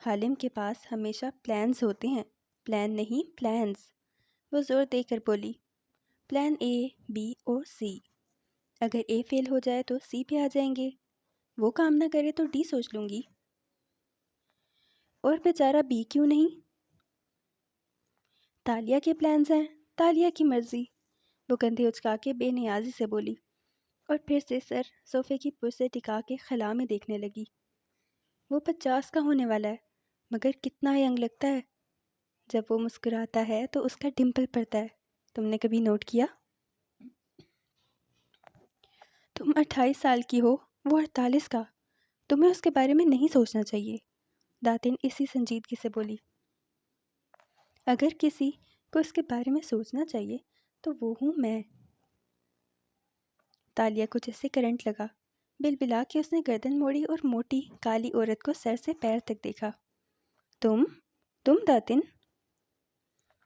حالم کے پاس ہمیشہ پلانز ہوتے ہیں، پلان نہیں پلانز۔ وہ زور دے کر بولی، پلان اے، بی اور سی۔ اگر اے فیل ہو جائے تو سی پہ آ جائیں گے، وہ کام نہ کرے تو ڈی سوچ لوں گی۔ اور بیچارہ بی کیوں نہیں؟ تالیہ کے پلانز ہیں، تالیہ کی مرضی۔ وہ کندھے اچکا کے بے نیازی سے بولی، اور پھر سے سر صوفے کی پشت سے ٹکا کے خلا میں دیکھنے لگی۔ وہ 50 کا ہونے والا ہے، مگر کتنا ینگ لگتا ہے۔ جب وہ مسکراتا ہے تو اس کا ڈمپل پڑتا ہے، تم نے کبھی نوٹ کیا؟ تم 28 سال کی ہو، وہ 48 کا، تمہیں اس کے بارے میں نہیں سوچنا چاہیے، داتن اسی سنجیدگی سے بولی۔ اگر کسی کو اس کے بارے میں سوچنا چاہیے تو وہ ہوں میں۔ تالیہ کو جیسے کرنٹ لگا، بل بلا کے اس نے گردن موڑی اور موٹی کالی عورت کو سر سے پیر تک دیکھا۔ تم داتن؟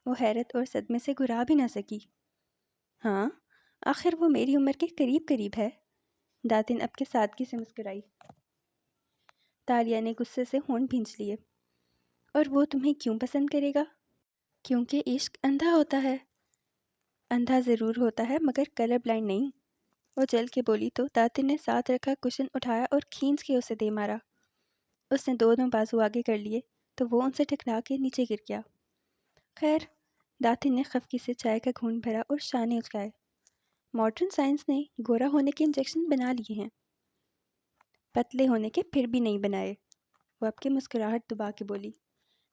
وہ حیرت اور صدمے سے گھرا بھی نہ سکی۔ ہاں، آخر وہ میری عمر کے قریب قریب ہے، داتن اب کے سادگی سے مسکرائی۔ تالیہ نے غصے سے ہونٹ بھینچ لیے۔ اور وہ تمہیں کیوں پسند کرے گا؟ کیونکہ عشق اندھا ہوتا ہے۔ اندھا ضرور ہوتا ہے مگر کلر بلائنڈ نہیں، وہ جل کے بولی تو داتن نے ساتھ رکھا کشن اٹھایا اور کھینچ کے اسے دے مارا۔ اس نے دونوں بازو آگے کر لیے تو وہ ان سے ٹکرا کے نیچے گر گیا۔ خیر، داتن نے خفگی سے چائے کا گھونٹ بھرا اور شانے اچکائے۔ ماڈرن سائنس نے گورا ہونے کے انجیکشن بنا لیے ہیں، پتلے ہونے کے پھر بھی نہیں بنائے، وہ اب کے مسکراہٹ دبا کے بولی۔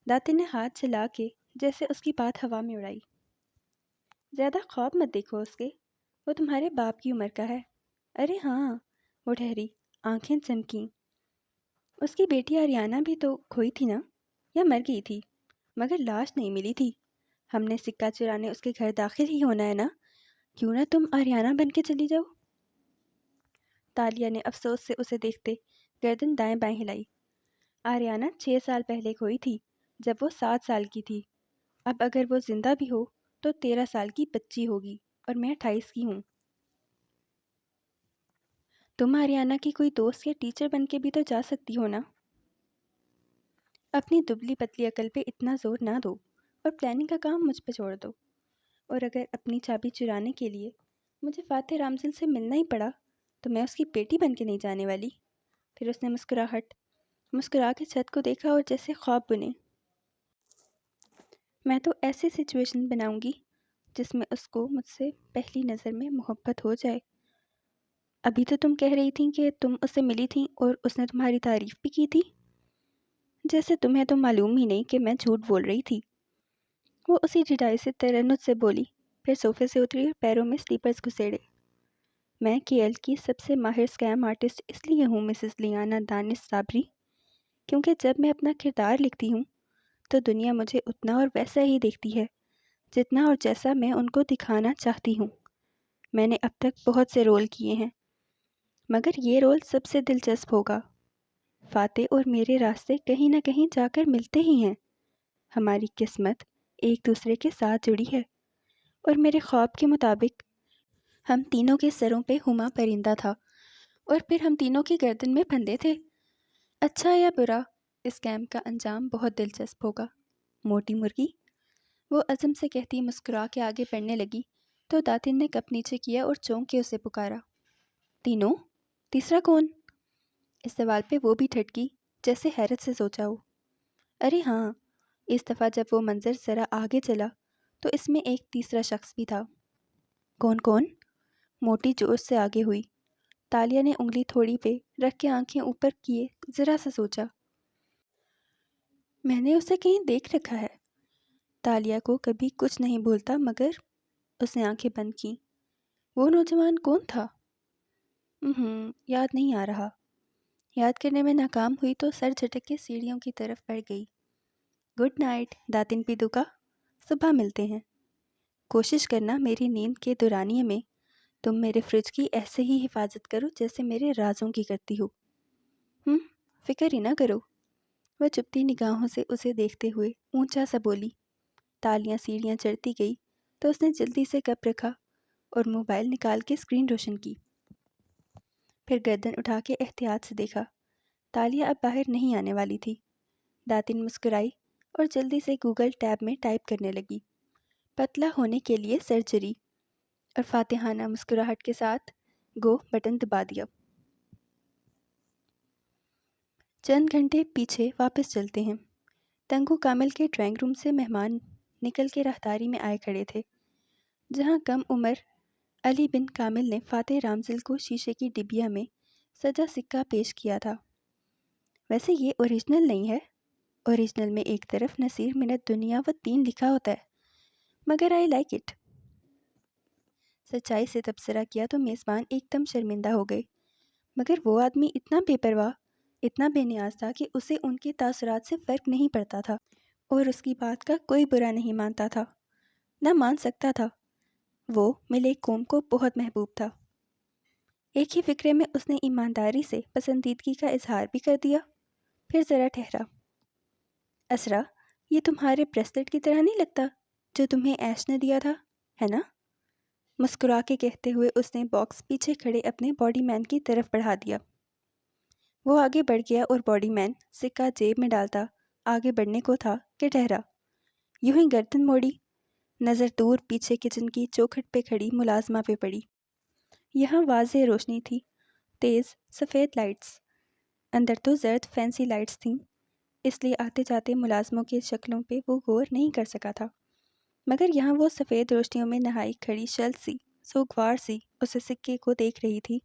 داتن نے ہاتھ چلا کے جیسے اس کی بات ہوا میں اڑائی۔ زیادہ خواب مت دیکھو اس کے، وہ تمہارے باپ کی عمر کا ہے۔ ارے ہاں، وہ ٹھہری، آنکھیں چمکیں۔ اس کی بیٹی آریانہ بھی تو کھوئی تھی نا، یا مر گئی تھی، مگر لاش نہیں ملی تھی۔ ہم نے سکہ چرانے اس کے گھر داخل ہی ہونا ہے نا، کیوں نہ تم آریانہ بن کے چلی جاؤ؟ تالیہ نے افسوس سے اسے دیکھتے گردن دائیں بائیں ہلائی۔ آریانہ 6 سال پہلے کھوئی تھی، جب وہ 7 سال کی تھی۔ اب اگر وہ زندہ بھی ہو تو 13 سال کی بچی ہوگی، اور میں 28 کی ہوں۔ تم آریانہ کی کوئی دوست یا ٹیچر بن کے بھی تو جا سکتی ہو نا۔ اپنی دبلی پتلی عقل پہ اتنا زور نہ دو، اور پلاننگ کا کام مجھ پہ چھوڑ دو۔ اور اگر اپنی چابی چرانے کے لیے مجھے فاتح رامزل سے ملنا ہی پڑا تو میں اس کی بیٹی بن کے نہیں جانے والی۔ پھر اس نے مسکرا کے چھت کو دیکھا اور جیسے خواب بنے۔ میں تو ایسی سچویشن بناؤں گی جس میں اس کو مجھ سے پہلی نظر میں محبت ہو جائے۔ ابھی تو تم کہہ رہی تھیں کہ تم اس سے ملی تھیں اور اس نے تمہاری تعریف بھی کی تھی، جیسے تمہیں تو معلوم ہی نہیں کہ میں جھوٹ بول رہی تھی۔ وہ اسی ڈھٹائی سے ترنت سے بولی، پھر صوفے سے اتری اور پیروں میں سلیپرز گھسیڑے۔ میں کے ایل کی سب سے ماہر اسکیم آرٹسٹ اس لیے ہوں مسز لیانا دانش صابری، کیونکہ جب میں اپنا کردار لکھتی ہوں تو دنیا مجھے اتنا اور ویسا ہی دیکھتی ہے جتنا اور جیسا میں ان کو دکھانا چاہتی ہوں۔ میں نے اب تک بہت سے رول کیے ہیں، مگر یہ رول سب سے دلچسپ ہوگا۔ فاتح اور میرے راستے کہیں نہ کہیں جا کر ملتے ہی ہیں، ہماری قسمت ایک دوسرے کے ساتھ جڑی ہے، اور میرے خواب کے مطابق ہم تینوں کے سروں پہ ہما پرندہ تھا، اور پھر ہم تینوں کی گردن میں پھندے تھے۔ اچھا یا برا، اس کیمپ کا انجام بہت دلچسپ ہوگا، موٹی مرغی، وہ عزم سے کہتی مسکرا کے آگے بڑھنے لگی تو داتن نے کپ نیچے کیا اور چونک کے اسے پکارا۔ تینوں؟ تیسرا کون؟ اس سوال پہ وہ بھی ٹھٹکی، جیسے حیرت سے سوچا ہو۔ ارے ہاں، اس دفعہ جب وہ منظر ذرا آگے چلا تو اس میں ایک تیسرا شخص بھی تھا۔ کون؟ موٹی جوش سے آگے ہوئی۔ تالیہ نے انگلی تھوڑی پہ رکھ کے آنکھیں اوپر کیے ذرا سا سوچا۔ میں نے اسے کہیں دیکھ رکھا ہے۔ تالیہ کو کبھی کچھ نہیں بھولتا مگر اس نے آنکھیں بند کیں۔ وہ نوجوان کون تھا؟ یاد نہیں آ رہا۔ یاد کرنے میں ناکام ہوئی تو سر جھٹک کے سیڑھیوں کی طرف بڑھ گئی۔ گڈ نائٹ داتن پیدو کا، صبح ملتے ہیں۔ کوشش کرنا میری نیند کے دورانیے میں تم میرے فریج کی ایسے ہی حفاظت کرو جیسے میرے رازوں کی کرتی ہو۔ فکر ہی نہ کرو، وہ چپتی نگاہوں سے اسے دیکھتے ہوئے اونچا سا بولی۔ تالیاں سیڑھیاں چڑھتی گئی تو اس نے جلدی سے کپ رکھا اور موبائل نکال کے اسکرین روشن کی، پھر گردن اٹھا کے احتیاط سے دیکھا۔ تالیہ اب باہر نہیں آنے والی تھی۔ داتن مسکرائی اور جلدی سے گوگل ٹیب میں ٹائپ کرنے لگی، پتلا ہونے کے لیے سرجری، اور فاتحانہ مسکراہٹ کے ساتھ گو بٹن دبا دیا۔ چند گھنٹے پیچھے واپس چلتے ہیں۔ تنگو کامل کے ڈرائنگ روم سے مہمان نکل کے راہداری میں آئے کھڑے تھے، جہاں کم عمر علی بن کامل نے فاتح رامزل کو شیشے کی ڈبیا میں سجا سکہ پیش کیا تھا۔ ویسے یہ اوریجنل نہیں ہے، اوریجنل میں ایک طرف نصیر منت دنیا و دین لکھا ہوتا ہے، مگر آئی لائک اٹ۔ سچائی سے تبصرہ کیا تو میزبان ایک دم شرمندہ ہو گئے، مگر وہ آدمی اتنا بے پرواہ، اتنا بے نیاز تھا کہ اسے ان کے تاثرات سے فرق نہیں پڑتا تھا، اور اس کی بات کا کوئی برا نہیں مانتا تھا، نہ مان سکتا تھا۔ وہ ملیک قوم کو بہت محبوب تھا۔ ایک ہی فقرے میں اس نے ایمانداری سے پسندیدگی کا اظہار بھی کر دیا، پھر ذرا ٹھہرا۔ اسرا، یہ تمہارے بریسلٹ کی طرح نہیں لگتا جو تمہیں ایش نے دیا تھا، ہے نا؟ مسکرا کے کہتے ہوئے اس نے باکس پیچھے کھڑے اپنے باڈی مین کی طرف بڑھا دیا۔ وہ آگے بڑھ گیا اور باڈی مین سکہ جیب میں ڈالتا آگے بڑھنے کو تھا کہ ٹھہرا، یوں ہی گردن موڑی، نظر دور پیچھے کچن کی چوکھٹ پہ کھڑی ملازمہ پہ پڑی۔ یہاں واضح روشنی تھی، تیز سفید لائٹس، اندر تو زرد فینسی لائٹس تھیں، اس لیے آتے جاتے ملازموں کی شکلوں پہ وہ غور نہیں کر سکا تھا، مگر یہاں وہ سفید روشنیوں میں نہائی کھڑی شل سی سوگوار سی اسے سکے کو دیکھ رہی تھی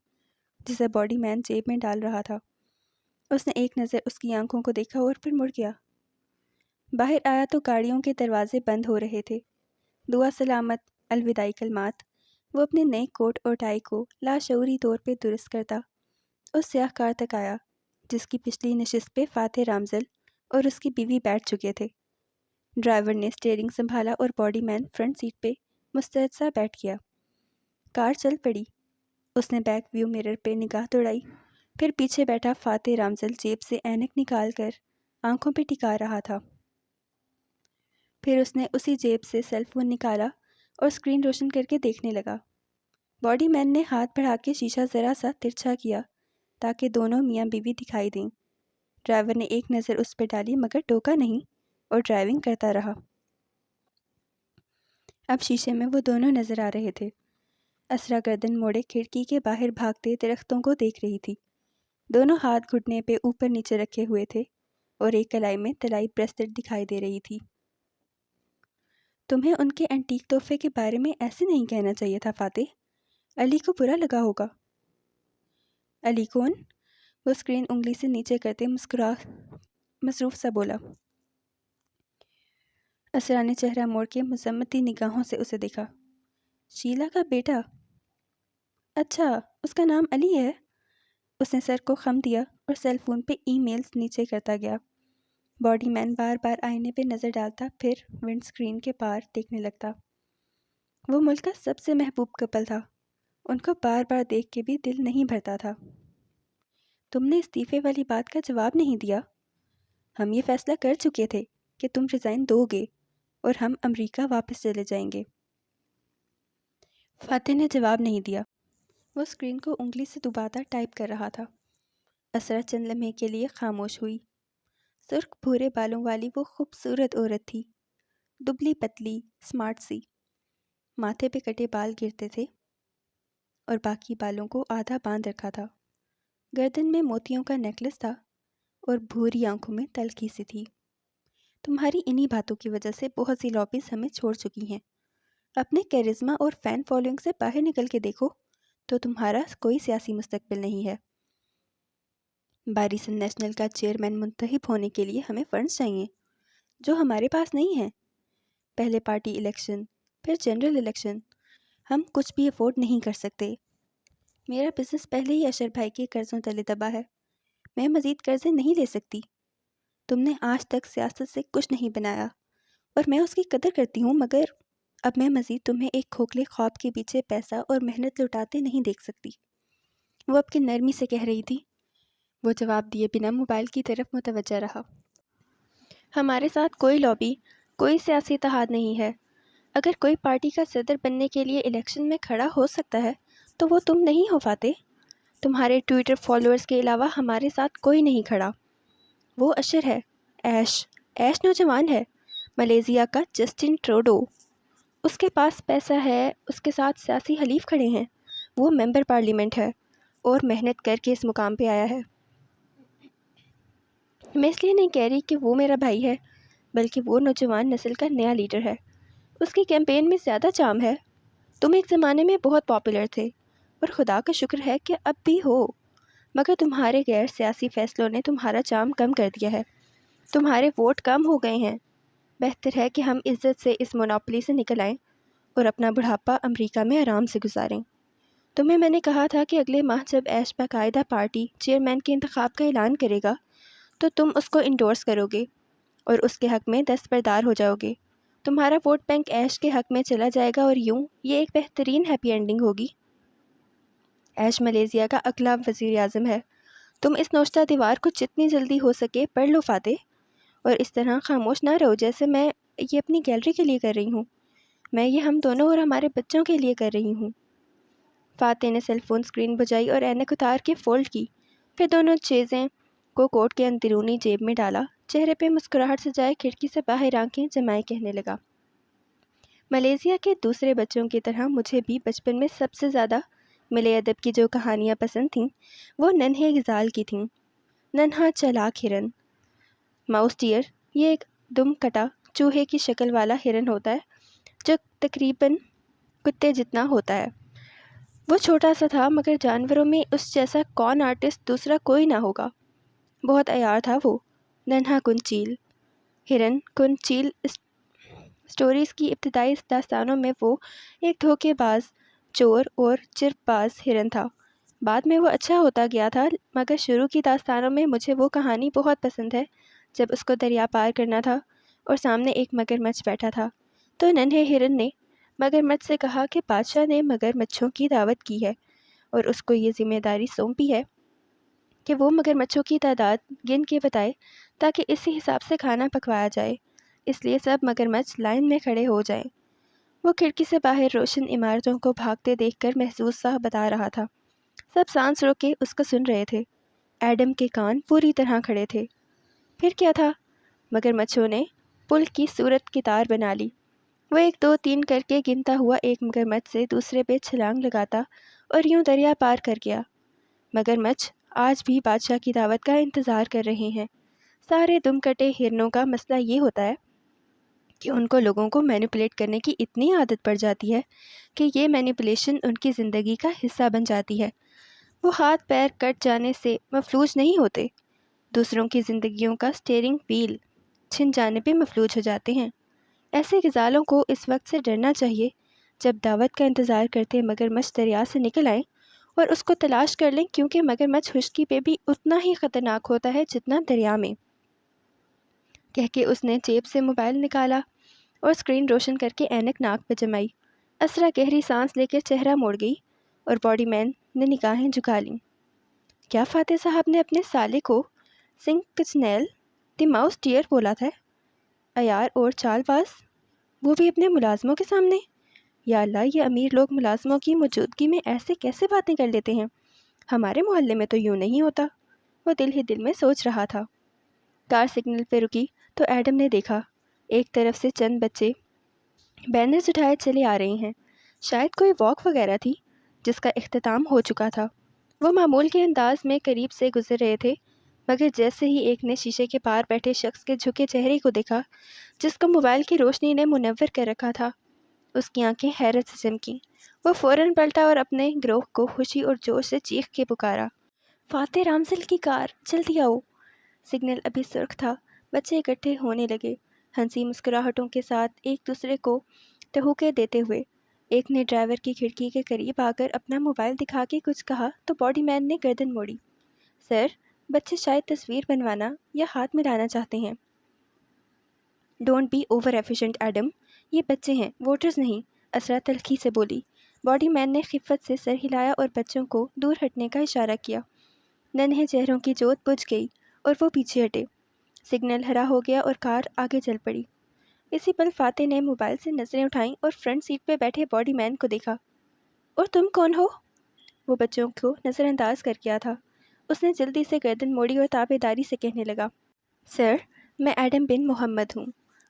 جسے باڈی مین جیب میں ڈال رہا تھا۔ اس نے ایک نظر اس کی آنکھوں کو دیکھا اور پھر مڑ گیا۔ باہر آیا تو گاڑیوں کے دروازے بند ہو رہے تھے۔ دعا سلامت الوداعی کلمات وہ اپنے نئے کوٹ اور ٹائی کو لاشعوری طور پہ درست کرتا اس سیاہ کار تک آیا جس کی پچھلی نشست پہ فاتح رامزل اور اس کی بیوی بیٹھ چکے تھے۔ ڈرائیور نے اسٹیئرنگ سنبھالا اور باڈی مین فرنٹ سیٹ پہ مستعد سا بیٹھ گیا۔ کار چل پڑی۔ اس نے بیک ویو مرر پہ نگاہ دوڑائی، پھر پیچھے بیٹھا فاتح رامزل جیب سے اینک نکال کر آنکھوں پہ ٹکا رہا تھا۔ پھر اس نے اسی جیب سے سیل فون نکالا اور اسکرین روشن کر کے دیکھنے لگا۔ باڈی مین نے ہاتھ بڑھا کے شیشہ ذرا سا ترچھا کیا تاکہ دونوں میاں بیوی دکھائی دیں۔ ڈرائیور نے ایک نظر اس پہ ڈالی مگر ٹوکا نہیں اور ڈرائیونگ کرتا رہا۔ اب شیشے میں وہ دونوں نظر آ رہے تھے۔ اسرا گردن موڑے کھڑکی کے باہر بھاگتے درختوں کو دیکھ رہی تھی۔ دونوں ہاتھ گھٹنے پہ اوپر نیچے رکھے ہوئے تھے اور ایک کلائی میں طلائی بریسلٹ دکھائی دے رہی تھی۔ تمہیں ان کے اینٹیک تحفے کے بارے میں ایسے نہیں کہنا چاہیے تھا فاتح، علی کو برا لگا ہوگا۔ علی کون؟ وہ اسکرین انگلی سے نیچے کرتے مصروف سا بولا۔ اسرا نے چہرہ موڑ کے مذمتی نگاہوں سے اسے دیکھا۔ شیلا کا بیٹا؟ اچھا، اس کا نام علی ہے؟ اس نے سر کو خم دیا اور سیل فون پہ ای میلز نیچے کرتا گیا۔ باڈی مین بار بار آئینے پہ نظر ڈالتا پھر ونڈ سکرین کے پار دیکھنے لگتا۔ وہ ملک کا سب سے محبوب کپل تھا، ان کو بار بار دیکھ کے بھی دل نہیں بھرتا تھا۔ تم نے استعفے والی بات کا جواب نہیں دیا۔ ہم یہ فیصلہ کر چکے تھے کہ تم ریزائن دو گے اور ہم امریکہ واپس چلے جائیں گے۔ فاتح نے جواب نہیں دیا، وہ اسکرین کو انگلی سے دباتا ٹائپ کر رہا تھا۔ اسرا چند لمحے کے لیے خاموش ہوئی۔ سرخ بھورے بالوں والی وہ خوبصورت عورت تھی، دبلی پتلی، سمارٹ سی۔ ماتھے پہ کٹے بال گرتے تھے اور باقی بالوں کو آدھا باندھ رکھا تھا۔ گردن میں موتیوں کا نیکلس تھا اور بھوری آنکھوں میں تلخی سی تھی۔ تمہاری انہی باتوں کی وجہ سے بہت سی لابیز ہمیں چھوڑ چکی ہیں۔ اپنے کیرزما اور فین فالوئنگ سے باہر نکل کے دیکھو تو تمہارا کوئی سیاسی مستقبل نہیں ہے۔ باریسن نیشنل کا چیئرمین منتخب ہونے کے لیے ہمیں فنڈز چاہیے جو ہمارے پاس نہیں ہیں۔ پہلے پارٹی الیکشن، پھر جنرل الیکشن، ہم کچھ بھی افورڈ نہیں کر سکتے۔ میرا بزنس پہلے ہی اشر بھائی کے قرضوں تلے دبا ہے، میں مزید قرضے نہیں لے سکتی۔ تم نے آج تک سیاست سے کچھ نہیں بنایا اور میں اس کی قدر کرتی ہوں، مگر اب میں مزید تمہیں ایک کھوکھلے خواب کے پیچھے پیسہ اور محنت لٹاتے نہیں دیکھ سکتی۔ وہ اب کی نرمی سے کہہ رہی تھی۔ وہ جواب دیے بنا موبائل کی طرف متوجہ رہا۔ ہمارے ساتھ کوئی لابی، کوئی سیاسی اتحاد نہیں ہے۔ اگر کوئی پارٹی کا صدر بننے کے لیے الیکشن میں کھڑا ہو سکتا ہے تو وہ تم نہیں ہو فاتح۔ تمہارے ٹویٹر فالوورز کے علاوہ ہمارے ساتھ کوئی نہیں کھڑا۔ وہ اشر ہے، ایش نوجوان ہے، ملیزیا کا جسٹن ٹروڈو۔ اس کے پاس پیسہ ہے، اس کے ساتھ سیاسی حلیف کھڑے ہیں، وہ ممبر پارلیمنٹ ہے اور محنت کر کے اس مقام پہ آیا ہے۔ میں اس لیے نہیں کہہ رہی کہ وہ میرا بھائی ہے، بلکہ وہ نوجوان نسل کا نیا لیڈر ہے۔ اس کی کیمپین میں زیادہ چام ہے۔ تم ایک زمانے میں بہت پاپولر تھے اور خدا کا شکر ہے کہ اب بھی ہو، مگر تمہارے غیر سیاسی فیصلوں نے تمہارا چام کم کر دیا ہے، تمہارے ووٹ کم ہو گئے ہیں۔ بہتر ہے کہ ہم عزت سے اس مونوپلی سے نکل آئیں اور اپنا بڑھاپا امریکہ میں آرام سے گزاریں۔ تمہیں میں نے کہا تھا کہ اگلے ماہ جب ایش باقاعدہ پارٹی چیئرمین کے انتخاب کا اعلان کرے گا تو تم اس کو انڈورس کرو گے اور اس کے حق میں دستبردار ہو جاؤ گے۔ تمہارا ووٹ بینک ایش کے حق میں چلا جائے گا اور یوں یہ ایک بہترین ہیپی اینڈنگ ہوگی۔ ایش ملیزیا کا اگلا وزیر اعظم ہے۔ تم اس نوشتہ دیوار کو جتنی جلدی ہو سکے پڑھ لو فاتح، اور اس طرح خاموش نہ رہو جیسے میں یہ اپنی گیلری کے لیے کر رہی ہوں۔ میں یہ ہم دونوں اور ہمارے بچوں کے لیے کر رہی ہوں۔ فاتح نے سیل فون اسکرین بجائی اور اینک اتار کے فولڈ کی، پھر دونوں چیزیں کو کوٹ کے اندرونی جیب میں ڈالا، چہرے پہ مسکراہٹ سجائے کھڑکی سے باہر آنکھیں جمائے کہنے لگا، ملیزیا کے دوسرے بچوں کی طرح مجھے بھی بچپن میں سب سے زیادہ ملے ادب کی جو کہانیاں پسند تھیں وہ ننھے غزال کی تھیں۔ ننھا چالاک ہرن، ماؤس ڈیئر، یہ ایک دم کٹا چوہے کی شکل والا ہرن ہوتا ہے جو تقریباً کتے جتنا ہوتا ہے۔ وہ چھوٹا سا تھا مگر جانوروں میں اس جیسا کون آرٹسٹ دوسرا کوئی نہ ہوگا۔ بہت عیار تھا وہ۔ ننھا کن چیل ہرن، کن چیل اسٹوریز کی ابتدائی داستانوں میں وہ ایک دھوکے باز، چور اور چرپ باز ہرن تھا۔ بعد میں وہ اچھا ہوتا گیا تھا، مگر شروع کی داستانوں میں مجھے وہ کہانی بہت پسند ہے جب اس کو دریا پار کرنا تھا اور سامنے ایک مگرمچھ بیٹھا تھا تو ننھے ہرن نے مگرمچھ سے کہا کہ بادشاہ نے مگرمچھوں کی دعوت کی ہے اور اس کو یہ ذمہ داری سونپی ہے کہ وہ مگرمچھوں کی تعداد گن کے بتائے تاکہ اسی حساب سے کھانا پکوایا جائے، اس لیے سب مگرمچھ لائن میں کھڑے ہو جائیں۔ وہ کھڑکی سے باہر روشن عمارتوں کو بھاگتے دیکھ کر محظوظ سا بتا رہا تھا۔ سب سانس روک کے اس کو سن رہے تھے۔ ایڈم کے کان پوری طرح کھڑے تھے۔ پھر کیا تھا؟ مگرمچھوں نے پل کی صورت کی تار بنا لی۔ وہ 1 2 3 کر کے گنتا ہوا ایک مگرمچھ سے دوسرے پہ چھلانگ لگاتا اور یوں دریا پار کر گیا۔ مگرمچھ آج بھی بادشاہ کی دعوت کا انتظار کر رہے ہیں۔ سارے دم کٹے ہرنوں کا مسئلہ یہ ہوتا ہے کہ ان کو لوگوں کو مینیپولیٹ کرنے کی اتنی عادت پڑ جاتی ہے کہ یہ مینیپولیشن ان کی زندگی کا حصہ بن جاتی ہے۔ وہ ہاتھ پیر کٹ جانے سے مفلوج نہیں ہوتے، دوسروں کی زندگیوں کا سٹیئرنگ وہیل چھن جانے پہ مفلوج ہو جاتے ہیں۔ ایسے غزالوں کو اس وقت سے ڈرنا چاہیے جب دعوت کا انتظار کرتے مگرمچھ دریا سے نکل آئیں اور اس کو تلاش کر لیں، کیونکہ مگرمچھ خشکی پہ بھی اتنا ہی خطرناک ہوتا ہے جتنا دریا میں۔ کہہ کے اس نے جیب سے موبائل نکالا اور اسکرین روشن کر کے اینک ناک پہ جمائی۔ اسرا گہری سانس لے کر چہرہ موڑ گئی اور باڈی مین نے نگاہیں جھکا لیں۔ کیا فاتح صاحب نے اپنے سالے کو سنکچنیل دی ماؤس ڈیئر بولا تھا؟ عیار اور چال باز، وہ بھی اپنے ملازموں کے سامنے؟ یا اللہ، یہ امیر لوگ ملازموں کی موجودگی میں ایسے کیسے باتیں کر لیتے ہیں؟ ہمارے محلے میں تو یوں نہیں ہوتا، وہ دل ہی دل میں سوچ رہا تھا۔ کار سگنل پہ رکی تو ایڈم نے دیکھا ایک طرف سے چند بچے بینرز اٹھائے چلے آ رہے ہیں۔ شاید کوئی واک وغیرہ تھی جس کا اختتام ہو چکا تھا۔ وہ معمول کے انداز میں قریب سے گزر رہے تھے، مگر جیسے ہی ایک نے شیشے کے پار بیٹھے شخص کے جھکے چہرے کو دیکھا جس کو موبائل کی روشنی نے منور کر رکھا تھا، اس کی آنکھیں حیرت سے چمکیں۔ وہ فوراً پلٹا اور اپنے گروہ کو خوشی اور جوش سے چیخ کے پکارا، فاتح رامزل کی کار، جلدی آؤ! سگنل ابھی سرخ تھا۔ بچے اکٹھے ہونے لگے، ہنسی مسکراہٹوں کے ساتھ ایک دوسرے کو ٹہوکے دیتے ہوئے۔ ایک نے ڈرائیور کی کھڑکی کے قریب آ کر اپنا موبائل دکھا کے کچھ کہا تو باڈی مین نے گردن موڑی۔ سر، بچے شاید تصویر بنوانا یا ہاتھ ملانا چاہتے ہیں۔ Don't be over efficient Adam, یہ بچے ہیں، ووٹرز نہیں، اسرا تلخی سے بولی۔ باڈی مین نے خفت سے سر ہلایا اور بچوں کو دور ہٹنے کا اشارہ کیا۔ ننھے چہروں کی جوت بجھ گئی اور وہ پیچھے ہٹے۔ سگنل ہرا ہو گیا اور کار آگے چل پڑی۔ اسی پل فاتح نے موبائل سے نظریں اٹھائیں اور فرنٹ سیٹ پہ بیٹھے باڈی مین کو دیکھا۔ اور تم کون ہو؟ وہ بچوں کو نظر انداز کر گیا تھا۔ اس نے جلدی سے گردن موڑی اور تابے داری سے کہنے لگا، سر، میں ایڈم بن محمد ہوں،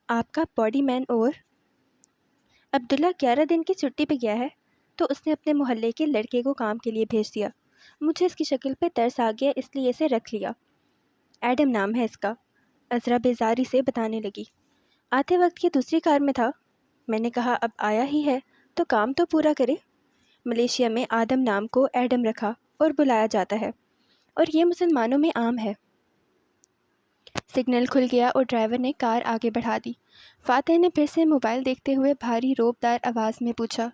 آپ کا باڈی مین۔ اور عبداللہ 11 دن کی چھٹی پہ گیا ہے تو اس نے اپنے محلے کے لڑکے کو کام کے لیے بھیج دیا۔ مجھے اس کی شکل پہ ترس آ گیا، اس لیے اسے رکھ لیا۔ ایڈم نام ہے اس کا، عذرا بیزاری سے بتانے لگی۔ آتے وقت یہ دوسری کار میں تھا۔ میں نے کہا اب آیا ہی ہے تو کام تو پورا کرے۔ ملیشیا میں آدم نام کو ایڈم رکھا اور بلایا جاتا ہے، اور یہ مسلمانوں میں عام ہے۔ سگنل کھل گیا اور ڈرائیور نے کار آگے بڑھا دی۔ فاتح نے پھر سے موبائل دیکھتے ہوئے بھاری روبدار آواز میں پوچھا،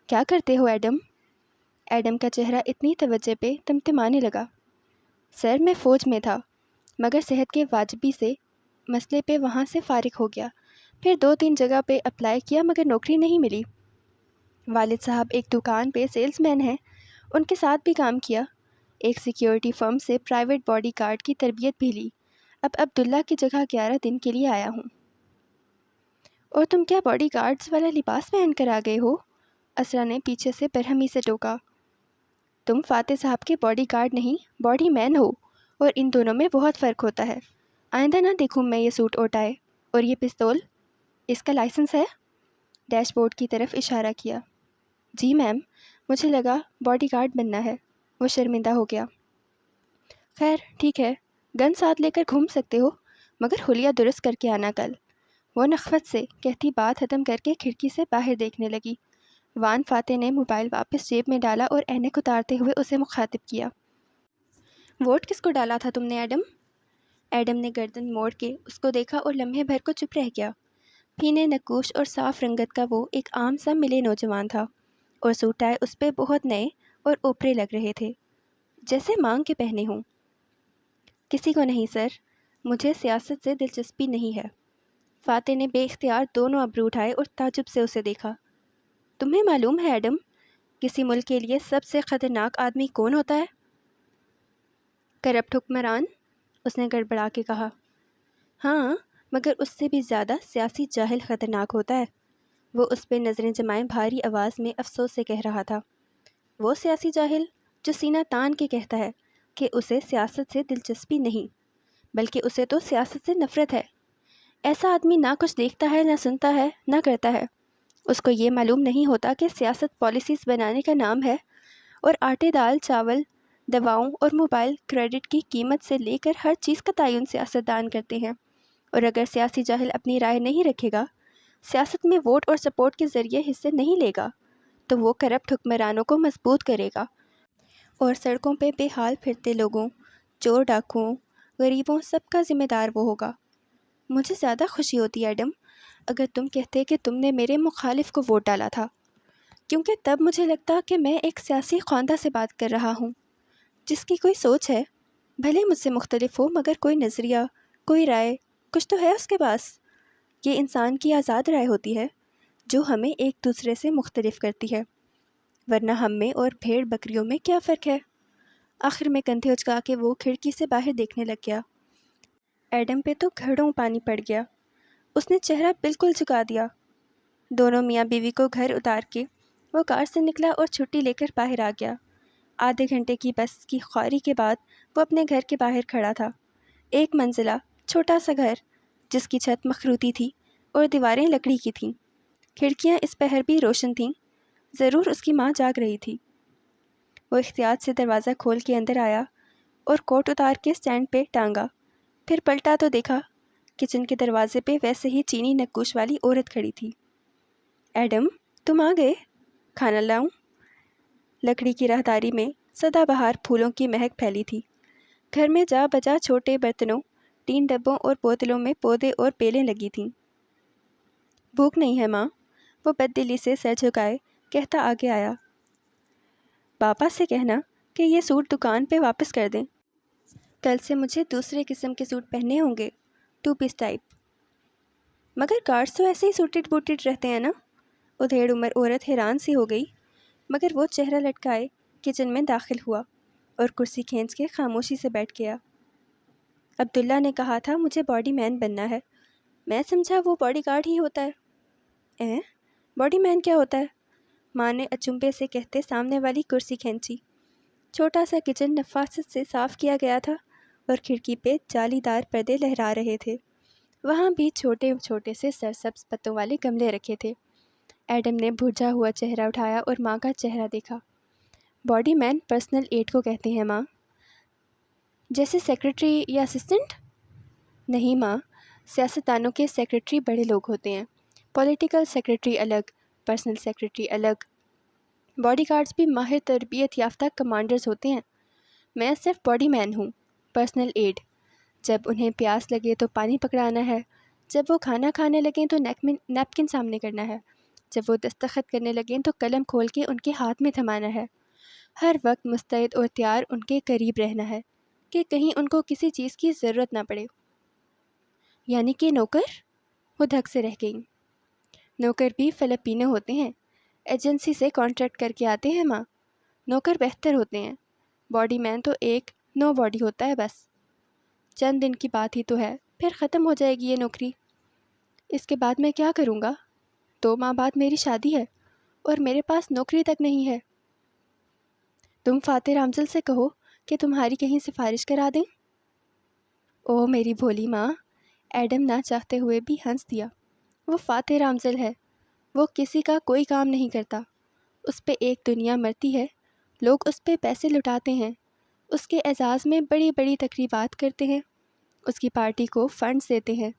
کیا کرتے ہو ایڈم؟ ایڈم کا چہرہ اتنی توجہ پہ تمتمانے لگا۔ سر میں فوج میں تھا، مگر صحت کے واجبی سے مسئلے پہ وہاں سے فارغ ہو گیا۔ پھر 2-3 جگہ پہ اپلائی کیا مگر نوکری نہیں ملی۔ والد صاحب ایک دکان پہ سیلز مین ہیں، ان کے ساتھ بھی کام کیا۔ ایک سیکیورٹی فرم سے پرائیویٹ باڈی گارڈ کی تربیت بھی لی۔ اب عبداللہ کی جگہ 11 دن کے لیے آیا ہوں۔ اور تم کیا باڈی گارڈز والا لباس پہن کر آ گئے ہو؟ اسرا نے پیچھے سے برہمی سے ٹوکا۔ تم فاتح صاحب کے باڈی گارڈ نہیں، باڈی مین ہو، اور ان دونوں میں بہت فرق ہوتا ہے۔ آئندہ نہ دیکھوں میں یہ سوٹ اوٹائے۔ اور یہ پستول، اس کا لائسنس ہے؟ ڈیش بورڈ کی طرف اشارہ کیا۔ جی میم، مجھے لگا باڈی گارڈ بننا ہے۔ وہ شرمندہ ہو گیا۔ خیر ٹھیک ہے، گن ساتھ لے کر گھوم سکتے ہو، مگر حلیہ درست کر کے آنا کل۔ وہ نخوت سے کہتی بات ختم کر کے کھڑکی سے باہر دیکھنے لگی۔ وان فاتح نے موبائل واپس جیب میں ڈالا اور اینک اتارتے ہوئے اسے مخاطب کیا۔ ووٹ کس کو ڈالا تھا تم نے ایڈم؟ ایڈم نے گردن موڑ کے اس کو دیکھا اور لمحے بھر کو چپ رہ گیا۔ پینے نقوش اور صاف رنگت کا وہ ایک عام سا ملے نوجوان تھا، اور سوٹائے اس پہ بہت نئے اور اوپرے لگ رہے تھے، جیسے مانگ کے پہنے ہوں۔ کسی کو نہیں سر، مجھے سیاست سے دلچسپی نہیں ہے۔ فاتح نے بے اختیار دونوں ابرو اٹھائے اور تعجب سے اسے دیکھا۔ تمہیں معلوم ہے ایڈم، کسی ملک کے لیے سب سے خطرناک آدمی کون ہوتا ہے؟ کرپٹ حکمران، اس نے گڑبڑا کے کہا۔ ہاں، مگر اس سے بھی زیادہ سیاسی جاہل خطرناک ہوتا ہے۔ وہ اس پہ نظریں جمائے بھاری آواز میں افسوس سے کہہ رہا تھا۔ وہ سیاسی جاہل جو سینہ تان کے کہتا ہے کہ اسے سیاست سے دلچسپی نہیں، بلکہ اسے تو سیاست سے نفرت ہے۔ ایسا آدمی نہ کچھ دیکھتا ہے، نہ سنتا ہے، نہ کرتا ہے۔ اس کو یہ معلوم نہیں ہوتا کہ سیاست پالیسیز بنانے کا نام ہے، اور آٹے دال چاول، دواؤں اور موبائل کریڈٹ کی قیمت سے لے کر ہر چیز کا تعین سیاستدان کرتے ہیں۔ اور اگر سیاسی جاہل اپنی رائے نہیں رکھے گا، سیاست میں ووٹ اور سپورٹ کے ذریعے حصے نہیں لے گا، تو وہ کرپٹ حکمرانوں کو مضبوط کرے گا، اور سڑکوں پہ بے حال پھرتے لوگوں، چور ڈاکوؤں، غریبوں، سب کا ذمہ دار وہ ہوگا۔ مجھے زیادہ خوشی ہوتی ایڈم اگر تم کہتے کہ تم نے میرے مخالف کو ووٹ ڈالا تھا، کیونکہ تب مجھے لگتا کہ میں ایک سیاسی خواندہ سے بات کر رہا ہوں، جس کی کوئی سوچ ہے، بھلے مجھ سے مختلف ہو، مگر کوئی نظریہ، کوئی رائے، کچھ تو ہے اس کے پاس۔ یہ انسان کی آزاد رائے ہوتی ہے جو ہمیں ایک دوسرے سے مختلف کرتی ہے، ورنہ ہم میں اور بھیڑ بکریوں میں کیا فرق ہے؟ آخر میں کندھے اچکا کے وہ کھڑکی سے باہر دیکھنے لگ گیا۔ ایڈم پہ تو گھڑوں پانی پڑ گیا۔ اس نے چہرہ بالکل جھکا دیا۔ دونوں میاں بیوی کو گھر اتار کے وہ کار سے نکلا اور چھٹی لے کر باہر آ گیا۔ آدھے گھنٹے کی بس کی خواری کے بعد وہ اپنے گھر کے باہر کھڑا تھا۔ ایک منزلہ چھوٹا سا گھر، جس کی چھت مخروطی تھی اور دیواریں لکڑی کی تھیں۔ کھڑکیاں اس پہر بھی روشن تھیں، ضرور اس کی ماں جاگ رہی تھی۔ وہ احتیاط سے دروازہ کھول کے اندر آیا اور کوٹ اتار کے اسٹینڈ پہ ٹانگا، پھر پلٹا تو دیکھا کچن کے دروازے پہ ویسے ہی چینی نقوش والی عورت کھڑی تھی۔ ایڈم، تم آ گئے، کھانا لاؤں؟ لکڑی کی راہداری میں سدا بہار پھولوں کی مہک پھیلی تھی۔ گھر میں جا بجا چھوٹے برتنوں، ٹین ڈبوں اور بوتلوں میں پودے اور بیلیں لگی تھیں۔ بھوک نہیں ہے ماں، وہ بددلی سے سر جھکائے کہتا آگے آیا۔ پاپا سے کہنا کہ یہ سوٹ دکان پہ واپس کر دیں، کل سے مجھے دوسرے قسم کے سوٹ پہننے ہوں گے، 2 پیس ٹائپ۔ مگر گارڈز تو ایسے ہی سوٹڈ بوٹڈ رہتے ہیں نا؟ ادھیڑ عمر عورت حیران سی ہو گئی، مگر وہ چہرہ لٹکائے کچن میں داخل ہوا اور کرسی کھینچ کے خاموشی سے بیٹھ گیا۔ عبداللہ نے کہا تھا مجھے باڈی مین بننا ہے، میں سمجھا وہ باڈی گارڈ ہی ہوتا ہے۔ باڈی مین کیا ہوتا ہے؟ ماں نے اچنبے سے کہتے سامنے والی کرسی کھینچی۔ چھوٹا سا کچن نفاست سے صاف کیا گیا تھا اور کھڑکی پہ جالی دار پردے لہرا رہے تھے۔ وہاں بھی چھوٹے چھوٹے سے سرسبز پتوں والے گملے رکھے تھے۔ ایڈم نے بھرجا ہوا چہرہ اٹھایا اور ماں کا چہرہ دیکھا۔ باڈی مین پرسنل ایڈ کو کہتے ہیں ماں، جیسے سیکرٹری یا اسسٹنٹ؟ نہیں ماں، سیاستدانوں کے سیکرٹری بڑے لوگ ہوتے ہیں، پولیٹیکل سیکرٹری الگ، پرسنل سیکرٹری الگ، باڈی گارڈز بھی ماہر تربیت یافتہ کمانڈرز ہوتے ہیں۔ میں صرف باڈی مین ہوں، پرسنل ایڈ۔ جب انہیں پیاس لگے تو پانی پکڑانا ہے، جب وہ کھانا کھانے لگیں تو نیپکن سامنے کرنا ہے، جب وہ دستخط کرنے لگیں تو قلم کھول کے ان کے ہاتھ میں تھمانا ہے، ہر وقت مستعد اور تیار ان کے قریب رہنا ہے کہ کہیں ان کو کسی چیز کی ضرورت نہ پڑے۔ یعنی کہ نوکر؟ وہ دھک سے رہ گئیں۔ نوکر بھی فلپینو ہوتے ہیں، ایجنسی سے کانٹریکٹ کر کے آتے ہیں ماں۔ نوکر بہتر ہوتے ہیں، باڈی مین تو ایک نو باڈی ہوتا ہے بس۔ چند دن کی بات ہی تو ہے، پھر ختم ہو جائے گی یہ نوکری۔ اس کے بعد میں کیا کروں گا؟ 2 ماہ بعد میری شادی ہے اور میرے پاس نوکری تک نہیں ہے۔ تم فاتح رامزل سے کہو کہ تمہاری کہیں سفارش کرا دیں۔ او میری بھولی ماں، ایڈم نہ چاہتے ہوئے بھی ہنس دیا۔ وہ فاتح رامزل ہے، وہ کسی کا کوئی کام نہیں کرتا، اس پہ ایک دنیا مرتی ہے، لوگ اس پہ پیسے لٹاتے ہیں، اس کے اعزاز میں بڑی بڑی تقریبات کرتے ہیں، اس کی پارٹی کو فنڈز دیتے ہیں،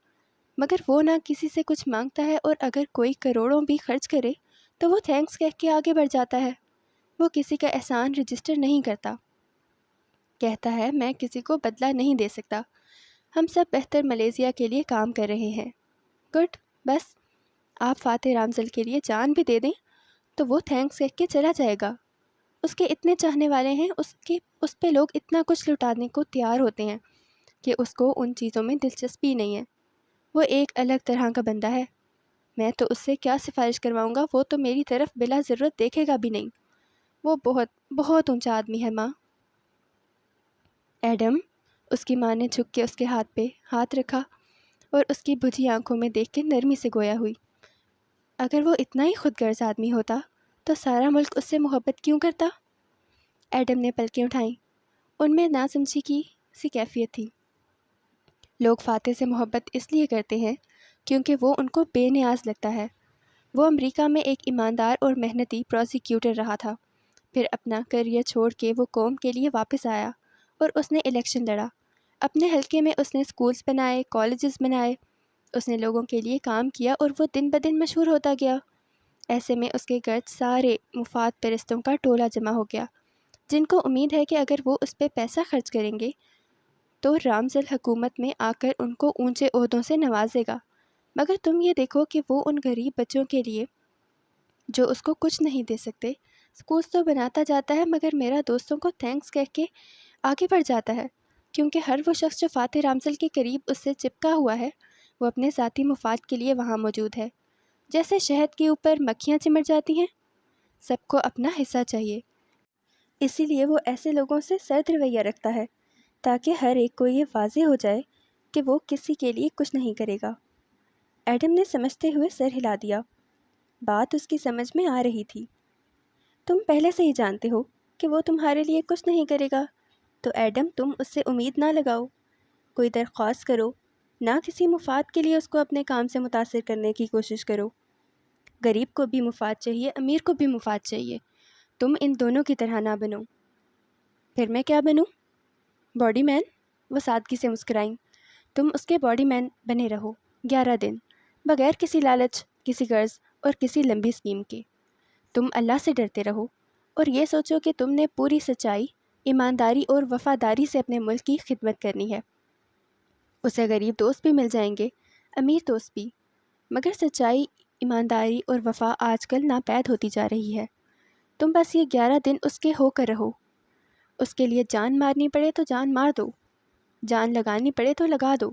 مگر وہ نہ کسی سے کچھ مانگتا ہے، اور اگر کوئی کروڑوں بھی خرچ کرے تو وہ تھینکس کہہ کے آگے بڑھ جاتا ہے۔ وہ کسی کا احسان رجسٹر نہیں کرتا، کہتا ہے میں کسی کو بدلہ نہیں دے سکتا، ہم سب بہتر ملیزیا کے لیے کام کر رہے ہیں۔ گڈ، بس آپ فاتح رامزل کے لیے جان بھی دے دیں تو وہ تھینکس کہہ کے چلا جائے گا۔ اس کے اتنے چاہنے والے ہیں، اس پہ لوگ اتنا کچھ لٹانے کو تیار ہوتے ہیں کہ اس کو ان چیزوں میں دلچسپی نہیں ہے۔ وہ ایک الگ طرح کا بندہ ہے، میں تو اس سے کیا سفارش کرواؤں گا، وہ تو میری طرف بلا ضرورت دیکھے گا بھی نہیں۔ وہ بہت بہت اونچا آدمی ہے ماں۔ ایڈم، اس کی ماں نے جھک کے اس کے ہاتھ پہ ہاتھ رکھا اور اس کی بجھی آنکھوں میں دیکھ کے نرمی سے گویا ہوئی۔ اگر وہ اتنا ہی خود غرض آدمی ہوتا تو سارا ملک اس سے محبت کیوں کرتا؟ ایڈم نے پلکیں اٹھائیں، ان میں ناسمجھی کی سی کیفیت تھی۔ لوگ فاتح سے محبت اس لیے کرتے ہیں کیونکہ وہ ان کو بے نیاز لگتا ہے۔ وہ امریکہ میں ایک ایماندار اور محنتی پروسیکیوٹر رہا تھا، پھر اپنا کیریئر چھوڑ کے وہ قوم کے لیے واپس آیا اور اس نے الیکشن لڑا۔ اپنے حلقے میں اس نے سکولز بنائے، کالجز بنائے، اس نے لوگوں کے لیے کام کیا اور وہ دن بدن مشہور ہوتا گیا۔ ایسے میں اس کے گرد سارے مفاد پرستوں کا ٹولہ جمع ہو گیا، جن کو امید ہے کہ اگر وہ اس پہ پیسہ خرچ کریں گے تو رامزل حکومت میں آ کر ان کو اونچے عہدوں سے نوازے گا۔ مگر تم یہ دیکھو کہ وہ ان غریب بچوں کے لیے جو اس کو کچھ نہیں دے سکتے، سکولز تو بناتا جاتا ہے، مگر میرا دوستوں کو تھینکس کہہ کے آگے بڑھ جاتا ہے، کیونکہ ہر وہ شخص جو فاتح رامزل کے قریب اس سے چپکا ہوا ہے وہ اپنے ذاتی مفاد کے لیے وہاں موجود ہے۔ جیسے شہد کے اوپر مکھیاں چمٹ جاتی ہیں، سب کو اپنا حصہ چاہیے، اسی لیے وہ ایسے لوگوں سے سرد رویہ رکھتا ہے تاکہ ہر ایک کو یہ واضح ہو جائے کہ وہ کسی کے لیے کچھ نہیں کرے گا۔ ایڈم نے سمجھتے ہوئے سر ہلا دیا۔ بات اس کی سمجھ میں آ رہی تھی۔ تم پہلے سے ہی جانتے ہو کہ وہ تمہارے لیے کچھ نہیں کرے گا، تو ایڈم تم اس سے امید نہ لگاؤ، کوئی درخواست کرو، نہ کسی مفاد کے لیے اس کو اپنے کام سے متاثر کرنے کی کوشش کرو۔ غریب کو بھی مفاد چاہیے، امیر کو بھی مفاد چاہیے، تم ان دونوں کی طرح نہ بنو۔ پھر میں کیا بنوں؟ باڈی مین؟ وہ سادگی سے مسکرائیں۔ تم اس کے باڈی مین بنے رہو 11 دن، بغیر کسی لالچ، کسی غرض اور کسی لمبی اسکیم کے۔ تم اللہ سے ڈرتے رہو اور یہ سوچو کہ تم نے پوری سچائی، ایمانداری اور وفاداری سے اپنے ملک کی خدمت کرنی ہے۔ اسے غریب دوست بھی مل جائیں گے، امیر دوست بھی، مگر سچائی، ایمانداری اور وفا آج کل ناپید ہوتی جا رہی ہے۔ تم بس یہ 11 دن اس کے ہو کر رہو، اس کے لیے جان مارنی پڑے تو جان مار دو، جان لگانی پڑے تو لگا دو،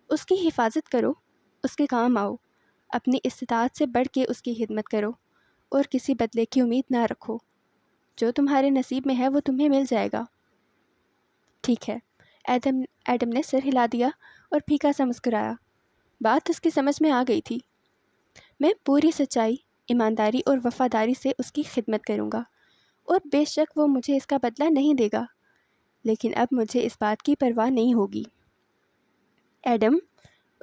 اس کی حفاظت کرو، اس کے کام آؤ، اپنی استطاعت سے بڑھ کے اس کی خدمت کرو اور کسی بدلے کی امید نہ رکھو۔ جو تمہارے نصیب میں ہے وہ تمہیں مل جائے گا۔ ٹھیک ہے، ایڈم نے سر ہلا دیا اور پھیکا سا مسکرایا۔ بات اس کی سمجھ میں آ گئی تھی۔ میں پوری سچائی، ایمانداری اور وفاداری سے اس کی خدمت کروں گا، اور بے شک وہ مجھے اس کا بدلہ نہیں دے گا، لیکن اب مجھے اس بات کی پرواہ نہیں ہوگی۔ ایڈم،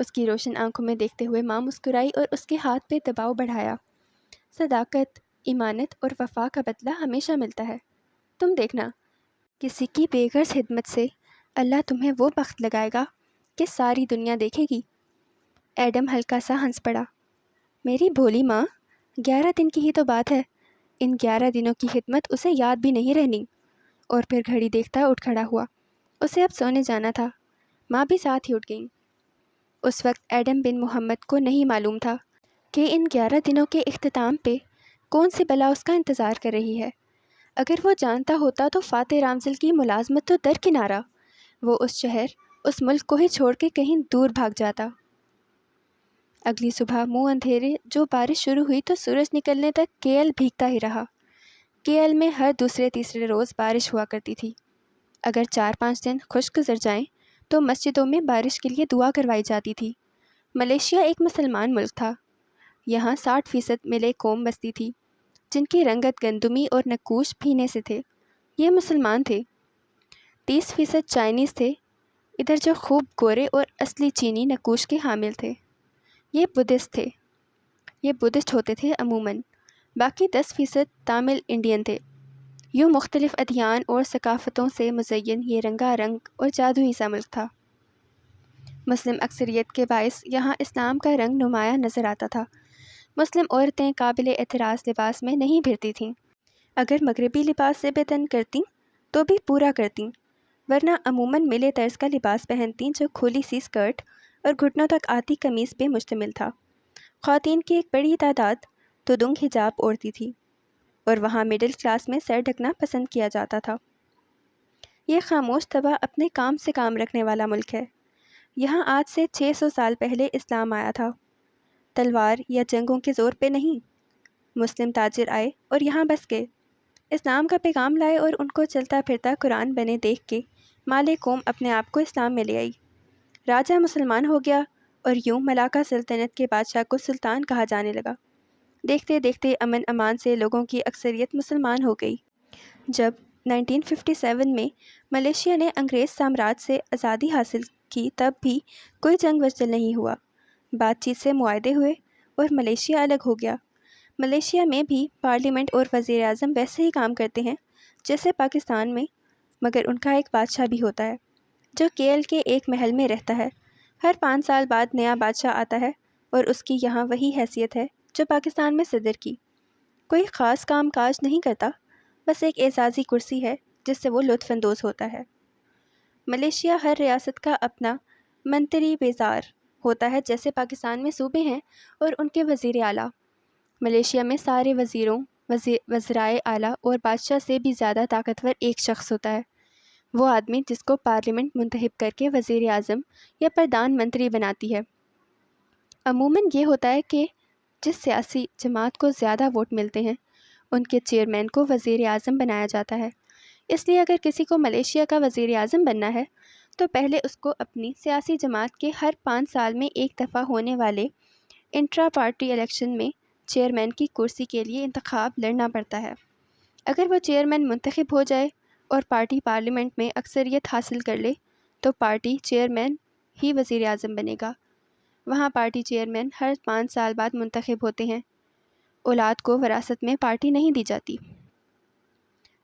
اس کی روشن آنکھوں میں دیکھتے ہوئے ماں مسکرائی اور اس کے ہاتھ پہ دباؤ بڑھایا۔ صداقت، ایمانت اور وفا کا بدلہ ہمیشہ ملتا ہے۔ تم دیکھنا، کسی کی بے غرض خدمت سے اللہ تمہیں وہ بخت لگائے گا کہ ساری دنیا دیکھے گی۔ ایڈم ہلکا سا ہنس پڑا۔ میری بھولی ماں، 11 دن کی ہی تو بات ہے، ان 11 دنوں کی خدمت اسے یاد بھی نہیں رہنی۔ اور پھر گھڑی دیکھتا اٹھ کھڑا ہوا۔ اسے اب سونے جانا تھا۔ ماں بھی ساتھ ہی اٹھ گئیں۔ اس وقت ایڈم بن محمد کو نہیں معلوم تھا کہ ان 11 دنوں کے اختتام پہ کون سی بلا اس کا انتظار کر رہی ہے۔ اگر وہ جانتا ہوتا تو فاتح رامزل کی ملازمت تو درکنارہ، وہ اس شہر، اس ملک کو ہی چھوڑ کے کہیں دور بھاگ جاتا۔ اگلی صبح منہ اندھیرے جو بارش شروع ہوئی تو سورج نکلنے تک کے ایل بھیگتا ہی رہا۔ کے ایل میں ہر دوسرے تیسرے روز بارش ہوا کرتی تھی۔ اگر 4-5 دن خشک گزر جائیں تو مسجدوں میں بارش کے لیے دعا کروائی جاتی تھی۔ ملیشیا ایک مسلمان ملک تھا۔ یہاں 60% ملے قوم بستی تھی، جن کی رنگت گندمی اور نقوش بھینے سے تھے۔ یہ مسلمان تھے۔ 30% چائنیز تھے، ادھر جو خوب گورے اور اصلی چینی نقوش کے حامل تھے۔ یہ بدھسٹ تھے۔ یہ بدھسٹ ہوتے تھے عموماً۔ باقی 10% تامل انڈین تھے۔ یوں مختلف ادیان اور ثقافتوں سے مزین یہ رنگا رنگ اور جادوئی سا ملک تھا۔ مسلم اکثریت کے باعث یہاں اسلام کا رنگ نمایاں نظر آتا تھا۔ مسلم عورتیں قابل اعتراض لباس میں نہیں پھرتی تھیں۔ اگر مغربی لباس سے بے تن کرتیں تو بھی پورا کرتیں، ورنہ عموماً ملے طرز کا لباس پہنتیں جو کھلی سی اسکرٹ اور گھٹنوں تک آتی قمیص پہ مشتمل تھا۔ خواتین کی ایک بڑی تعداد تدنگ حجاب اوڑھتی تھی، اور وہاں مڈل کلاس میں سر ڈھکنا پسند کیا جاتا تھا۔ یہ خاموش طبع اپنے کام سے کام رکھنے والا ملک ہے۔ یہاں آج سے 600 سال پہلے اسلام آیا تھا، تلوار یا جنگوں کے زور پہ نہیں۔ مسلم تاجر آئے اور یہاں بس گئے، اسلام کا پیغام لائے اور ان کو چلتا پھرتا قرآن بنے دیکھ کے مالے قوم اپنے آپ کو اسلام میں لے آئی۔ راجہ مسلمان ہو گیا اور یوں ملاکا سلطنت کے بادشاہ کو سلطان کہا جانے لگا۔ دیکھتے دیکھتے امن امان سے لوگوں کی اکثریت مسلمان ہو گئی۔ جب 1957 میں ملیشیا نے انگریز سامراج سے آزادی حاصل کی تب بھی کوئی جنگ وجل نہیں ہوا۔ بات چیت سے معاہدے ہوئے اور ملیشیا الگ ہو گیا۔ ملیشیا میں بھی پارلیمنٹ اور وزیر اعظم ویسے ہی کام کرتے ہیں جیسے پاکستان میں، مگر ان کا ایک بادشاہ بھی ہوتا ہے جو کے ایل کے ایک محل میں رہتا ہے۔ ہر 5 سال بعد نیا بادشاہ آتا ہے اور اس کی یہاں وہی حیثیت ہے جو پاکستان میں صدر کی۔ کوئی خاص کام کاج نہیں کرتا، بس ایک اعزازی کرسی ہے جس سے وہ لطف اندوز ہوتا ہے۔ ملیشیا ہر ریاست کا اپنا منتری وزار ہوتا ہے، جیسے پاکستان میں صوبے ہیں اور ان کے وزیر اعلیٰ۔ ملیشیا میں سارے وزیروں، وزرائے اعلیٰ اور بادشاہ سے بھی زیادہ طاقتور ایک شخص ہوتا ہے، وہ آدمی جس کو پارلیمنٹ منتخب کر کے وزیر اعظم یا پردھان منتری بناتی ہے۔ عموماً یہ ہوتا ہے کہ جس سیاسی جماعت کو زیادہ ووٹ ملتے ہیں ان کے چیئرمین کو وزیر اعظم بنایا جاتا ہے۔ اس لیے اگر کسی کو ملیشیا کا وزیر اعظم بننا ہے تو پہلے اس کو اپنی سیاسی جماعت کے ہر 5 سال میں ایک دفعہ ہونے والے انٹرا پارٹی الیکشن میں چیئرمین کی کرسی کے لیے انتخاب لڑنا پڑتا ہے۔ اگر وہ چیئرمین منتخب ہو جائے اور پارٹی پارلیمنٹ میں اکثریت حاصل کر لے تو پارٹی چیئرمین ہی وزیر اعظم بنے گا۔ وہاں پارٹی چیئرمین ہر 5 سال بعد منتخب ہوتے ہیں۔ اولاد کو وراثت میں پارٹی نہیں دی جاتی۔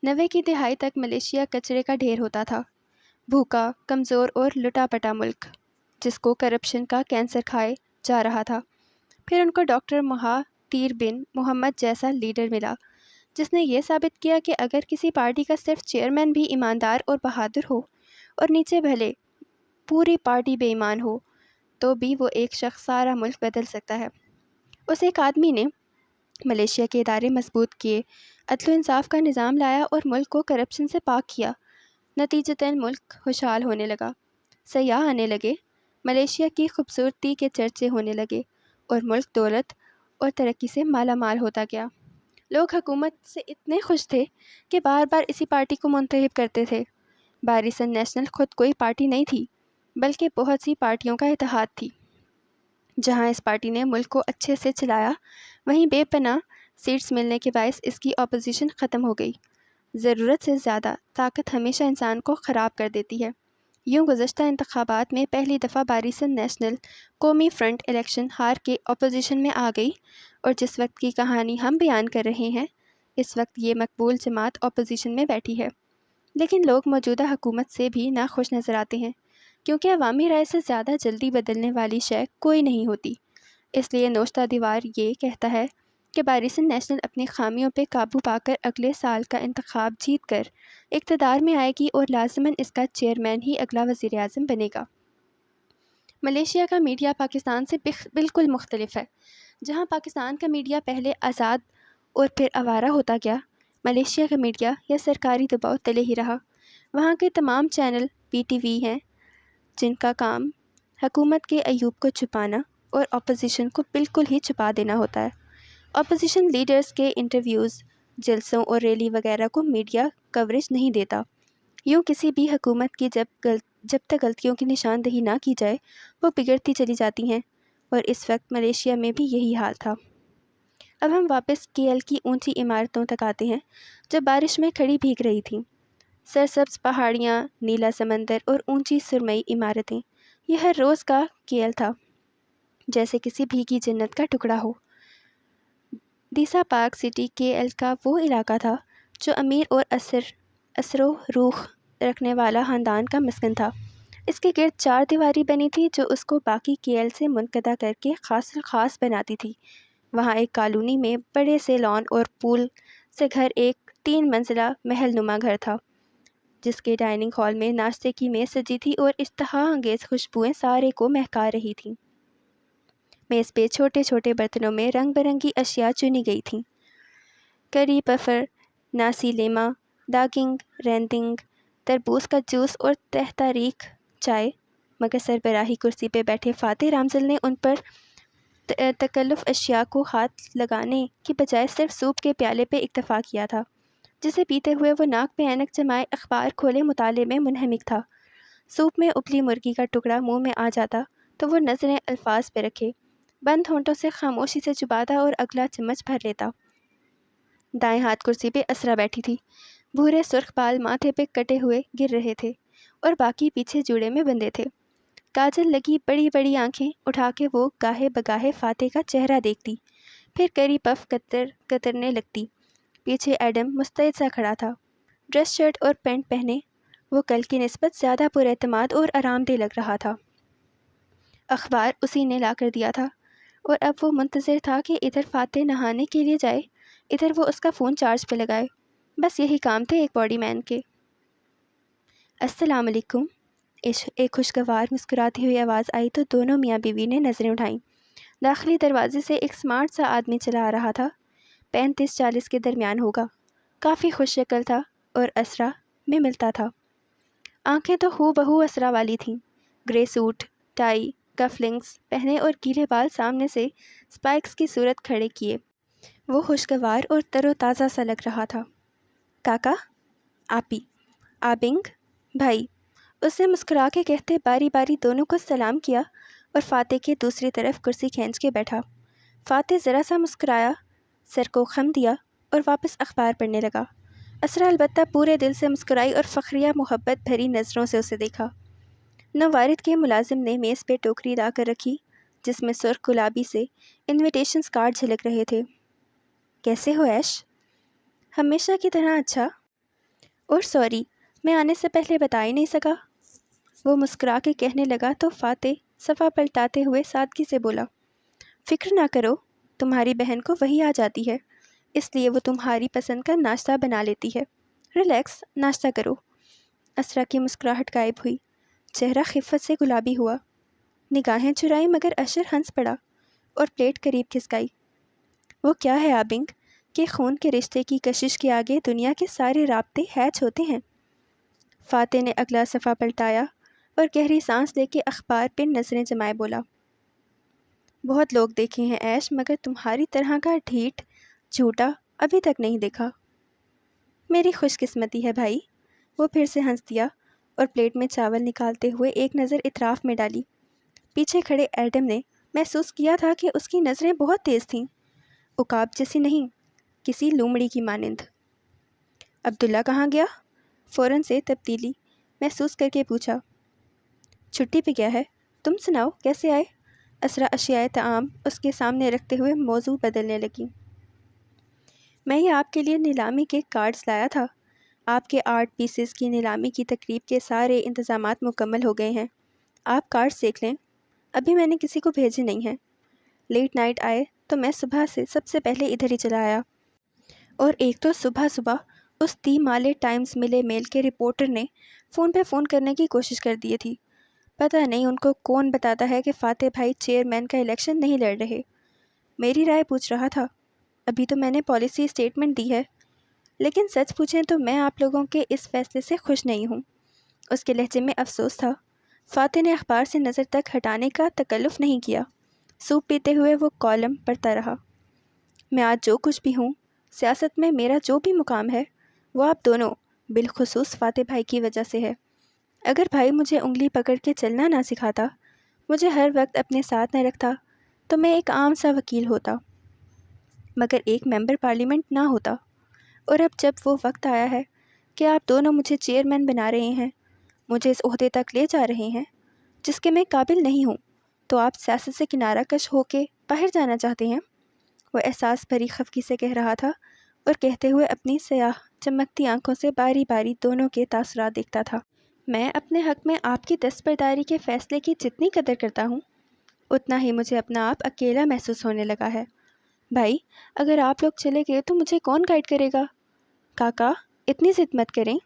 90 کی دہائی تک ملیشیا کچرے کا ڈھیر ہوتا تھا، بھوکا، کمزور اور لٹا پٹا ملک جس کو کرپشن کا کینسر کھائے جا رہا تھا۔ پھر ان کو ڈاکٹر مہاتیر بن محمد جیسا لیڈر ملا جس نے یہ ثابت کیا کہ اگر کسی پارٹی کا صرف چیئرمین بھی ایماندار اور بہادر ہو اور نیچے بھلے پوری پارٹی بے ایمان ہو تو بھی وہ ایک شخص سارا ملک بدل سکتا ہے۔ اس ایک آدمی نے ملیشیا کے ادارے مضبوط کیے، عدل و انصاف کا نظام لایا اور ملک کو کرپشن سے پاک کیا۔ نتیجتاً ملک خوشحال ہونے لگا، سیاح آنے لگے، ملیشیا کی خوبصورتی کے چرچے ہونے لگے اور ملک دولت اور ترقی سے مالا مال ہوتا گیا۔ لوگ حکومت سے اتنے خوش تھے کہ بار بار اسی پارٹی کو منتخب کرتے تھے۔ باریسن نیشنل خود کوئی پارٹی نہیں تھی بلکہ بہت سی پارٹیوں کا اتحاد تھی۔ جہاں اس پارٹی نے ملک کو اچھے سے چلایا وہیں بے پناہ سیٹس ملنے کے باعث اس کی اپوزیشن ختم ہو گئی۔ ضرورت سے زیادہ طاقت ہمیشہ انسان کو خراب کر دیتی ہے۔ یوں گزشتہ انتخابات میں پہلی دفعہ باریسن نیشنل قومی فرنٹ الیکشن ہار کے اپوزیشن میں آ گئی، اور جس وقت کی کہانی ہم بیان کر رہے ہیں اس وقت یہ مقبول جماعت اپوزیشن میں بیٹھی ہے۔ لیکن لوگ موجودہ حکومت سے بھی ناخوش نظر آتے ہیں، کیونکہ عوامی رائے سے زیادہ جلدی بدلنے والی شے کوئی نہیں ہوتی۔ اس لیے نوشتہ دیوار یہ کہتا ہے کہ باریسن نیشنل اپنی خامیوں پہ قابو پا کر اگلے سال کا انتخاب جیت کر اقتدار میں آئے گی، اور لازماً اس کا چیئرمین ہی اگلا وزیر اعظم بنے گا۔ ملیشیا کا میڈیا پاکستان سے بالکل مختلف ہے۔ جہاں پاکستان کا میڈیا پہلے آزاد اور پھر آوارہ ہوتا گیا، ملیشیا کا میڈیا یا سرکاری دباؤ تلے ہی رہا۔ وہاں کے تمام چینل پی ٹی وی ہیں، جن کا کام حکومت کے عیوب کو چھپانا اور اپوزیشن کو بالکل ہی چھپا دینا ہوتا ہے۔ اپوزیشن لیڈرز کے انٹرویوز، جلسوں اور ریلی وغیرہ کو میڈیا کوریج نہیں دیتا۔ یوں کسی بھی حکومت کی جب تک غلطیوں کی نشاندہی نہ کی جائے وہ بگڑتی چلی جاتی ہیں، اور اس وقت ملیشیا میں بھی یہی حال تھا۔ اب ہم واپس کے ایل کی اونچی عمارتوں تک آتے ہیں جو بارش میں کھڑی بھیگ رہی تھیں۔ سرسبز پہاڑیاں، نیلا سمندر اور اونچی سرمئی عمارتیں، یہ ہر روز کا کے ایل تھا، جیسے کسی بھیگی جنت کا ٹکڑا ہو۔ دیسا پارک سٹی کے ایل کا وہ علاقہ تھا جو امیر اور اثر و روح رکھنے والا خاندان کا مسکن تھا۔ اس کے گرد 4 دیواری بنی تھی جو اس کو باقی کے ایل سے منقطع کر کے خاص بناتی تھی۔ وہاں ایک کالونی میں بڑے سے لان اور پول سے گھر ایک 3 منزلہ محل نما گھر تھا، جس کے ڈائننگ ہال میں ناشتے کی میز سجی تھی اور اشتہا انگیز خوشبوئیں سارے کو مہکا رہی تھیں۔ میز پہ چھوٹے چھوٹے برتنوں میں رنگ برنگی اشیاء چنی گئی تھیں: کری پفر، ناسی لیما، ڈاگنگ، رینڈنگ، تربوز کا جوس اور تحریک چائے۔ مگر سربراہی کرسی پہ بیٹھے فاتح رامزل نے ان پر تکلف اشیاء کو ہاتھ لگانے کی بجائے صرف سوپ کے پیالے پہ اکتفا کیا تھا، جسے پیتے ہوئے وہ ناک پہ اینک جمائے اخبار کھولے مطالعے میں منہمک تھا۔ سوپ میں ابلی مرغی کا ٹکڑا منہ میں آ جاتا تو وہ نظریں الفاظ پہ رکھے بند ہونٹوں سے خاموشی سے چباتا اور اگلا چمچ بھر لیتا۔ دائیں ہاتھ کرسی پہ اسرا بیٹھی تھی۔ بھورے سرخ بال ماتھے پہ کٹے ہوئے گر رہے تھے اور باقی پیچھے جوڑے میں بندھے تھے۔ کاجل لگی بڑی بڑی آنکھیں اٹھا کے وہ گاہے بگاہے فاتح کا چہرہ دیکھتی، پھر کری پف کترنے لگتی۔ پیچھے ایڈم مستعد سا کھڑا تھا، ڈریس شرٹ اور پینٹ پہنے۔ وہ کل کی نسبت زیادہ پر اعتماد اور آرام دہ لگ رہا تھا۔ اخبار اسی نے لا کر دیا تھا، اور اب وہ منتظر تھا کہ ادھر فاتح نہانے کے لیے جائے، ادھر وہ اس کا فون چارج پہ لگائے۔ بس یہی کام تھے ایک باڈی مین کے۔ السلام علیکم، ایک خوشگوار مسکراتی ہوئی آواز آئی تو دونوں میاں بیوی نے نظریں اٹھائیں۔ داخلی دروازے سے ایک سمارٹ سا آدمی چلا آ رہا تھا، 35-40 کے درمیان ہوگا۔ کافی خوش شکل تھا اور اسرا میں ملتا تھا۔ آنکھیں تو ہو بہو اسرا والی تھیں، گرے سوٹ، ٹائی، کف لنکس پہنے اور گیلے بال سامنے سے سپائکس کی صورت کھڑے کیے وہ خوشگوار اور تر و تازہ سا لگ رہا تھا۔ کاکا، آپی، آبنگ، بھائی، اس نے مسکرا کے کہتے باری باری دونوں کو سلام کیا اور فاتح کے دوسری طرف کرسی کھینچ کے بیٹھا۔ فاتح ذرا سا مسکرایا، سر کو خم دیا اور واپس اخبار پڑھنے لگا۔ اسرا البتہ پورے دل سے مسکرائی اور فخریہ محبت بھری نظروں سے اسے دیکھا۔ نوارد کے ملازم نے میز پہ ٹوکری لا کر رکھی جس میں سرخ گلابی سے انویٹیشنز کارڈ جھلک رہے تھے۔ کیسے ہو ایش؟ ہمیشہ کی طرح اچھا، اور سوری میں آنے سے پہلے بتا ہی نہیں سکا، وہ مسکرا کے کہنے لگا تو فاتح صفحہ پلٹاتے ہوئے سادگی سے بولا، فکر نہ کرو، تمہاری بہن کو وہی آ جاتی ہے، اس لیے وہ تمہاری پسند کا ناشتہ بنا لیتی ہے، ریلیکس، ناشتہ کرو۔ اسرا کی مسکراہٹ غائب ہوئی، چہرہ خفت سے گلابی ہوا، نگاہیں چرائی مگر اشر ہنس پڑا اور پلیٹ قریب کھسکائی۔ وہ کیا ہے آبنگ کہ خون کے رشتے کی کشش کے آگے دنیا کے سارے رابطے ہیچ ہوتے ہیں۔ فاتح نے اگلا صفحہ پلٹایا اور گہری سانس لے کے اخبار پہ نظریں جمائے بولا، بہت لوگ دیکھے ہیں ایش، مگر تمہاری طرح کا ڈھیٹ جھوٹا ابھی تک نہیں دیکھا۔ میری خوش قسمتی ہے بھائی، وہ پھر سے ہنس دیا اور پلیٹ میں چاول نکالتے ہوئے ایک نظر اطراف میں ڈالی۔ پیچھے کھڑے ایڈم نے محسوس کیا تھا کہ اس کی نظریں بہت تیز تھیں، عقاب جیسی نہیں، کسی لومڑی کی مانند۔ عبداللہ کہاں گیا؟ فوراً سے تبدیلی محسوس کر کے پوچھا۔ چھٹی پہ گیا ہے۔ تم سناؤ کیسے آئے؟ اسرا اشیائے طعام اس کے سامنے رکھتے ہوئے موضوع بدلنے لگی۔ میں یہ آپ کے لیے نیلامی کے کارڈز لایا تھا۔ آپ کے آرٹ پیسز کی نیلامی کی تقریب کے سارے انتظامات مکمل ہو گئے ہیں۔ آپ کارڈز دیکھ لیں۔ ابھی میں نے کسی کو بھیجے نہیں ہیں۔ لیٹ نائٹ آئے تو میں صبح سے سب سے پہلے ادھر ہی چلا آیا، اور ایک تو صبح اس 30 مالے ٹائمز ملے میل کے رپورٹر نے فون پہ فون کرنے کی کوشش کر دی تھی۔ پتہ نہیں ان کو کون بتاتا ہے کہ فاتح بھائی چیئرمین کا الیکشن نہیں لڑ رہے۔ میری رائے پوچھ رہا تھا۔ ابھی تو میں نے پالیسی اسٹیٹمنٹ دی ہے، لیکن سچ پوچھیں تو میں آپ لوگوں کے اس فیصلے سے خوش نہیں ہوں۔ اس کے لہجے میں افسوس تھا۔ فاتح نے اخبار سے نظر تک ہٹانے کا تکلف نہیں کیا۔ سوپ پیتے ہوئے وہ کالم پڑھتا رہا۔ میں آج جو کچھ بھی ہوں، سیاست میں میرا جو بھی مقام ہے، وہ آپ دونوں، بالخصوص فاتح بھائی کی وجہ سے ہے۔ اگر بھائی مجھے انگلی پکڑ کے چلنا نہ سکھاتا، مجھے ہر وقت اپنے ساتھ نہ رکھتا، تو میں ایک عام سا وکیل ہوتا، مگر ایک ممبر پارلیمنٹ نہ ہوتا۔ اور اب جب وہ وقت آیا ہے کہ آپ دونوں مجھے چیئرمین بنا رہے ہیں، مجھے اس عہدے تک لے جا رہے ہیں جس کے میں قابل نہیں ہوں، تو آپ سیاست سے کنارہ کش ہو کے باہر جانا چاہتے ہیں؟ وہ احساس بھری خفگی سے کہہ رہا تھا، اور کہتے ہوئے اپنی سیاہ چمکتی آنکھوں سے باری باری دونوں کے تاثرات دیکھتا تھا۔ میں اپنے حق میں آپ کی دستبرداری کے فیصلے کی جتنی قدر کرتا ہوں، اتنا ہی مجھے اپنا آپ اکیلا محسوس ہونے لگا ہے۔ بھائی، اگر آپ لوگ چلے گئے تو مجھے کون گائیڈ کرے گا؟ کاکا، اتنی ضد مت کریں،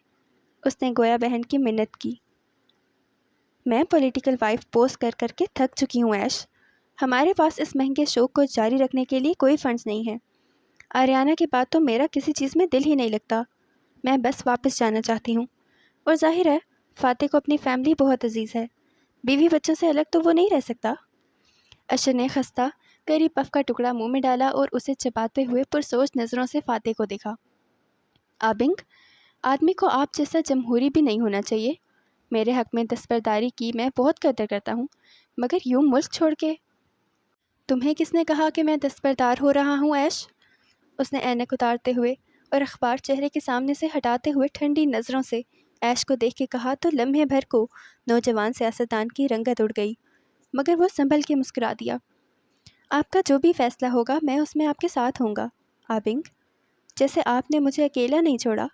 اس نے گویا بہن کی منت کی۔ میں پولیٹیکل وائف پوسٹ کر کر کے تھک چکی ہوں ایش۔ ہمارے پاس اس مہنگے شو کو جاری رکھنے کے لیے کوئی فنڈز نہیں ہیں۔ آریانہ کے بعد تو میرا کسی چیز میں دل ہی نہیں لگتا۔ میں بس واپس جانا چاہتی ہوں، اور ظاہر ہے فاتح کو اپنی فیملی بہت عزیز ہے، بیوی بچوں سے الگ تو وہ نہیں رہ سکتا۔ اشر نے خستہ کری پف کا ٹکڑا منہ میں ڈالا اور اسے چباتے ہوئے پرسوچ نظروں سے فاتح کو دیکھا۔ آبنگ، آدمی کو آپ جیسا جمہوری بھی نہیں ہونا چاہیے۔ میرے حق میں دستبرداری کی میں بہت قدر کرتا ہوں، مگر یوں ملک چھوڑ کے؟ تمہیں کس نے کہا کہ میں دستبردار ہو رہا ہوں ایش؟ اس نے اینک اتارتے ہوئے اور اخبار چہرے کے سامنے سے ہٹاتے ہوئے ٹھنڈی نظروں سے ایش کو دیکھ کے کہا تو لمحے بھر کو نوجوان سیاستدان کی رنگت اڑ گئی، مگر وہ سنبھل کے مسکرا دیا۔ آپ کا جو بھی فیصلہ ہوگا میں اس میں آپ کے ساتھ ہوں گا آبنگ۔ جیسے آپ نے مجھے اکیلا نہیں چھوڑا،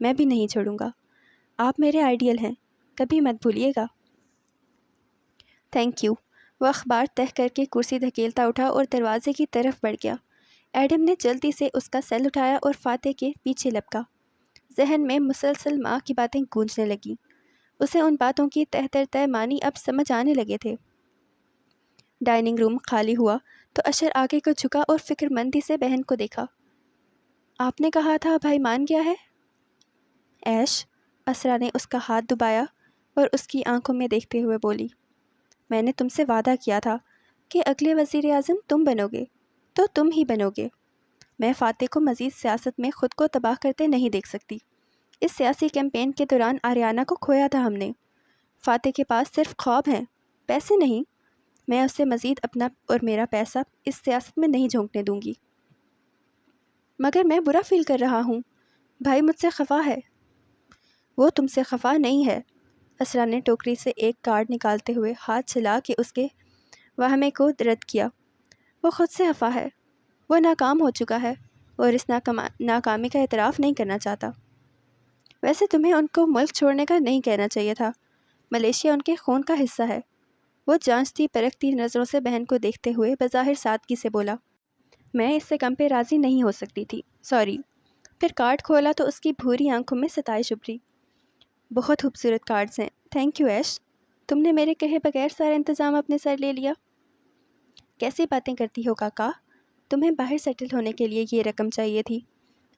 میں بھی نہیں چھوڑوں گا۔ آپ میرے آئیڈیل ہیں، کبھی مت بھولیے گا۔ Thank you. وہ اخبار تہہ کر کے کرسی دھکیلتا اٹھا اور دروازے کی طرف بڑھ گیا۔ ایڈم نے جلدی سے اس کا سیل اٹھایا اور فاتح کے پیچھے لپکا۔ ذہن میں مسلسل ماں کی باتیں گونجنے لگیں۔ اسے ان باتوں کی تہ در تہ معنی اب سمجھ آنے لگے تھے۔ ڈائننگ روم خالی ہوا تو اشر آگے کو جھکا اور فکر مندی سے بہن کو دیکھا۔ آپ نے کہا تھا بھائی مان گیا ہے؟ ایش، اسرا نے اس کا ہاتھ دبایا اور اس کی آنکھوں میں دیکھتے ہوئے بولی، میں نے تم سے وعدہ کیا تھا کہ اگلے وزیر اعظم تم بنو گے تو تم ہی بنو گے۔ میں فاتح کو مزید سیاست میں خود کو تباہ کرتے نہیں دیکھ سکتی۔ اس سیاسی کیمپین کے دوران آریانہ کو کھویا تھا ہم نے۔ فاتح کے پاس صرف خواب ہیں، پیسے نہیں۔ میں اسے مزید اپنا اور میرا پیسہ اس سیاست میں نہیں جھونکنے دوں گی۔ مگر میں برا فیل کر رہا ہوں، بھائی مجھ سے خفا ہے۔ وہ تم سے خفا نہیں ہے۔ اسرا نے ٹوکری سے ایک کارڈ نکالتے ہوئے ہاتھ چلا کے اس کے وہمے کو رد کیا۔ وہ خود سے خفا ہے۔ وہ ناکام ہو چکا ہے اور اس ناکامی کا اعتراف نہیں کرنا چاہتا۔ ویسے تمہیں ان کو ملک چھوڑنے کا نہیں کہنا چاہیے تھا۔ ملیشیا ان کے خون کا حصہ ہے۔ وہ جانچتی پرکھتی نظروں سے بہن کو دیکھتے ہوئے بظاہر سادگی سے بولا، میں اس سے کم پہ راضی نہیں ہو سکتی تھی، سوری۔ پھر کارڈ کھولا تو اس کی بھوری آنکھوں میں ستائش ابھری۔ بہت خوبصورت کارڈز ہیں، تھینک یو ایش۔ تم نے میرے کہے بغیر سارا انتظام اپنے سر لے لیا۔ کیسی باتیں کرتی ہو کاکا؟ تمہیں باہر سیٹل ہونے کے لیے یہ رقم چاہیے تھی۔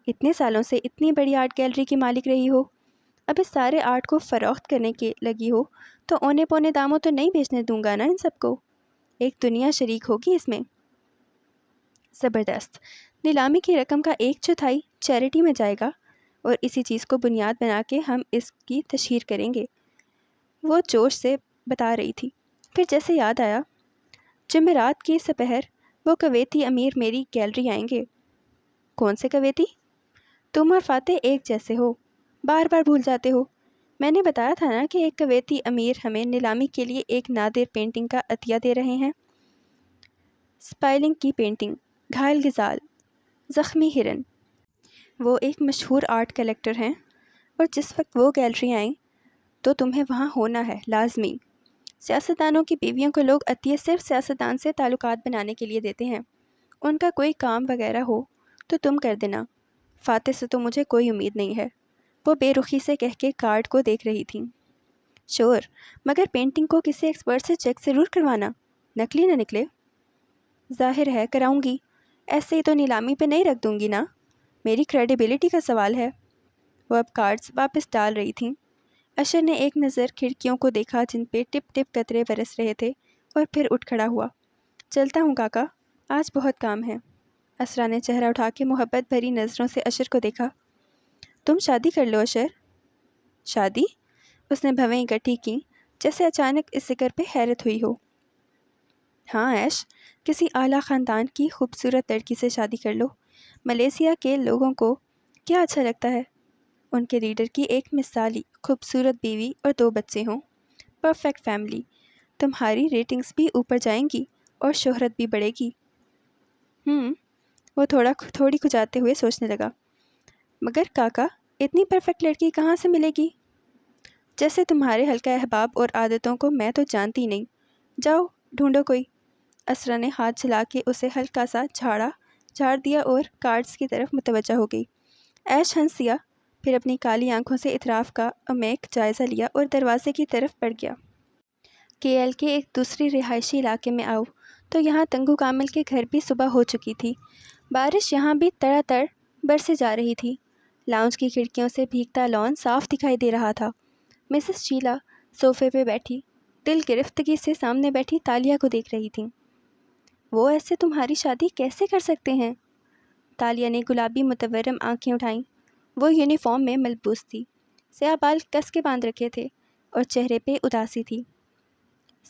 اتنے سالوں سے اتنی بڑی آرٹ گیلری کی مالک رہی ہو، اب اس سارے آرٹ کو فروخت کرنے کے لگی ہو تو اونے پونے داموں تو نہیں بیچنے دوں گا نا ان سب کو۔ ایک دنیا شریک ہوگی اس میں۔ زبردست۔ نیلامی کی رقم کا 1/4 چیریٹی میں جائے گا، اور اسی چیز کو بنیاد بنا کے ہم اس کی تشہیر کریں گے، وہ جوش سے بتا رہی تھی۔ پھر جیسے یاد آیا، جمعرات کی سپہر وہ کویتی امیر میری گیلری آئیں گے۔ کون سے کویتی؟ تم اور فاتح ایک جیسے ہو، بار بار بھول جاتے ہو۔ میں نے بتایا تھا نا کہ ایک کویتی امیر ہمیں نیلامی کے لیے ایک نادر پینٹنگ کا عطیہ دے رہے ہیں۔ اسپائلنگ کی پینٹنگ، گھائل غزال، زخمی ہرن۔ وہ ایک مشہور آرٹ کلیکٹر ہیں، اور جس وقت وہ گیلری آئیں تو تمہیں وہاں ہونا ہے، لازمی۔ سیاستدانوں کی بیویوں کو لوگ عطیے صرف سیاستدان سے تعلقات بنانے کے لیے دیتے ہیں۔ ان کا کوئی کام وغیرہ ہو تو تم کر دینا۔ فاتح سے تو مجھے کوئی امید نہیں ہے، وہ بے رخی سے کہہ کے کارڈ کو دیکھ رہی تھیں۔ شور، مگر پینٹنگ کو کسی ایکسپرٹ سے چیک ضرور کروانا، نکلی نہ نکلے۔ ظاہر ہے کراؤں گی، ایسے ہی تو نیلامی پہ نہیں رکھ دوں گی نا، میری کریڈیبلٹی کا سوال ہے۔ وہ اب کارڈز واپس ڈال رہی تھیں۔ اشر نے ایک نظر کھڑکیوں کو دیکھا جن پہ ٹپ ٹپ قطرے برس رہے تھے، اور پھر اٹھ کھڑا ہوا۔ چلتا ہوں کاکا، آج بہت کام ہے۔ اسرا نے چہرہ اٹھا کے محبت بھری نظروں سے اشر کو دیکھا۔ تم شادی کر لو اشر۔ شادی؟ اس نے بھویں اکٹھی کیں جیسے اچانک اس ذکر پہ حیرت ہوئی ہو۔ ہاں ایش، کسی اعلیٰ خاندان کی خوبصورت لڑکی سے شادی کر لو۔ ملیشیا کے لوگوں کو کیا اچھا لگتا ہے؟ ان کے لیڈر کی ایک مثالی خوبصورت بیوی اور 2 بچے ہوں، پرفیکٹ فیملی۔ تمہاری ریٹنگز بھی اوپر جائیں گی اور شہرت بھی بڑھے گی۔ وہ تھوڑی کھجاتے ہوئے سوچنے لگا، مگر کاکا اتنی پرفیکٹ لڑکی کہاں سے ملے گی؟ جیسے تمہارے حلقہ احباب اور عادتوں کو میں تو جانتی نہیں، جاؤ ڈھونڈو کوئی۔ اسرا نے ہاتھ چلا کے اسے ہلکا سا جھاڑ دیا اور کارڈز کی طرف متوجہ ہو گئی۔ ایش ہنس دیا، پھر اپنی کالی آنکھوں سے اطراف کا عمیق جائزہ لیا اور دروازے کی طرف بڑھ گیا۔ کے ایل کے ایک دوسری رہائشی علاقے میں آؤ تو یہاں تنگو کامل کے گھر بھی صبح ہو چکی تھی۔ بارش یہاں بھی تڑا تڑ برسے جا رہی تھی۔ لاؤنج کی کھڑکیوں سے بھیگتا لان صاف دکھائی دے رہا تھا۔ مسز شیلا صوفے پہ بیٹھی دل گرفتگی سے سامنے بیٹھی تالیہ کو دیکھ رہی تھیں۔ وہ ایسے تمہاری شادی کیسے کر سکتے ہیں؟ تالیہ نے گلابی متورم آنکھیں اٹھائیں۔ وہ یونیفارم میں ملبوس تھی، سیاہ بال کس کے باندھ رکھے تھے اور چہرے پہ اداسی تھی۔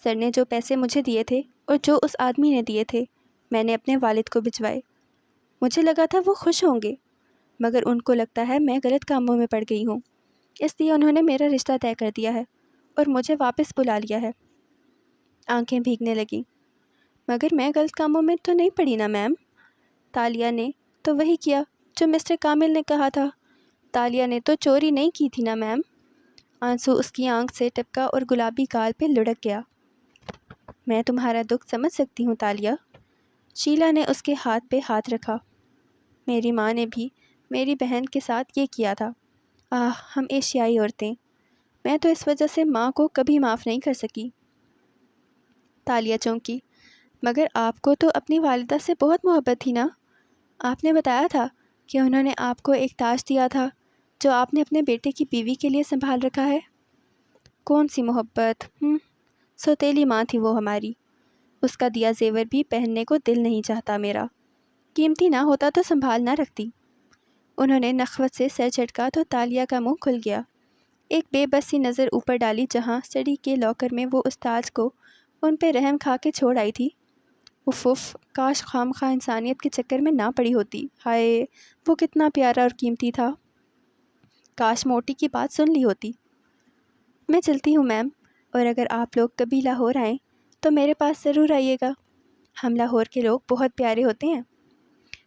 سر نے جو پیسے مجھے دیے تھے اور جو اس آدمی نے دیے تھے، میں نے اپنے والد کو بھجوائے۔ مجھے لگا تھا وہ خوش ہوں گے، مگر ان کو لگتا ہے میں غلط کاموں میں پڑ گئی ہوں، اس لیے انہوں نے میرا رشتہ طے کر دیا ہے اور مجھے واپس بلا لیا ہے۔ آنکھیں بھیگنے لگیں۔ مگر میں غلط کاموں میں تو نہیں پڑی نا میم؟ تالیہ نے تو وہی کیا جو مسٹر کامل نے کہا تھا۔ تالیہ نے تو چوری نہیں کی تھی نا میم؟ آنسو اس کی آنکھ سے ٹپکا اور گلابی گال پہ لڑک گیا۔ میں تمہارا دکھ سمجھ سکتی ہوں تالیہ۔ شیلا نے اس کے ہاتھ پہ ہاتھ رکھا۔ میری ماں نے بھی میری بہن کے ساتھ یہ کیا تھا۔ ہم ایشیائی عورتیں، میں تو اس وجہ سے ماں کو کبھی معاف نہیں کر سکی۔ تالیہ چونکی۔ مگر آپ کو تو اپنی والدہ سے بہت محبت تھی نا؟ آپ نے بتایا تھا کہ انہوں نے آپ کو ایک تاج دیا تھا جو آپ نے اپنے بیٹے کی بیوی کے لیے سنبھال رکھا ہے۔ کون سی محبت؟ سوتیلی ماں تھی وہ ہماری، اس کا دیا زیور بھی پہننے کو دل نہیں چاہتا میرا، قیمتی نہ ہوتا تو سنبھال نہ رکھتی۔ انہوں نے نخوت سے سر جھٹکا تو تالیہ کا منہ کھل گیا۔ ایک بے بس سی نظر اوپر ڈالی جہاں سڑی کے لاکر میں وہ اس تاج کو ان پہ رحم کھا کے چھوڑ آئی تھی۔ کاش خام خواہ انسانیت کے چکر میں نہ پڑی ہوتی۔ ہائے، وہ کتنا پیارا اور قیمتی تھا، کاش موٹی کی بات سن لی ہوتی۔ میں چلتی ہوں میم، اور اگر آپ لوگ کبھی لاہور آئیں تو میرے پاس ضرور آئیے گا۔ ہم لاہور کے لوگ بہت پیارے ہوتے ہیں،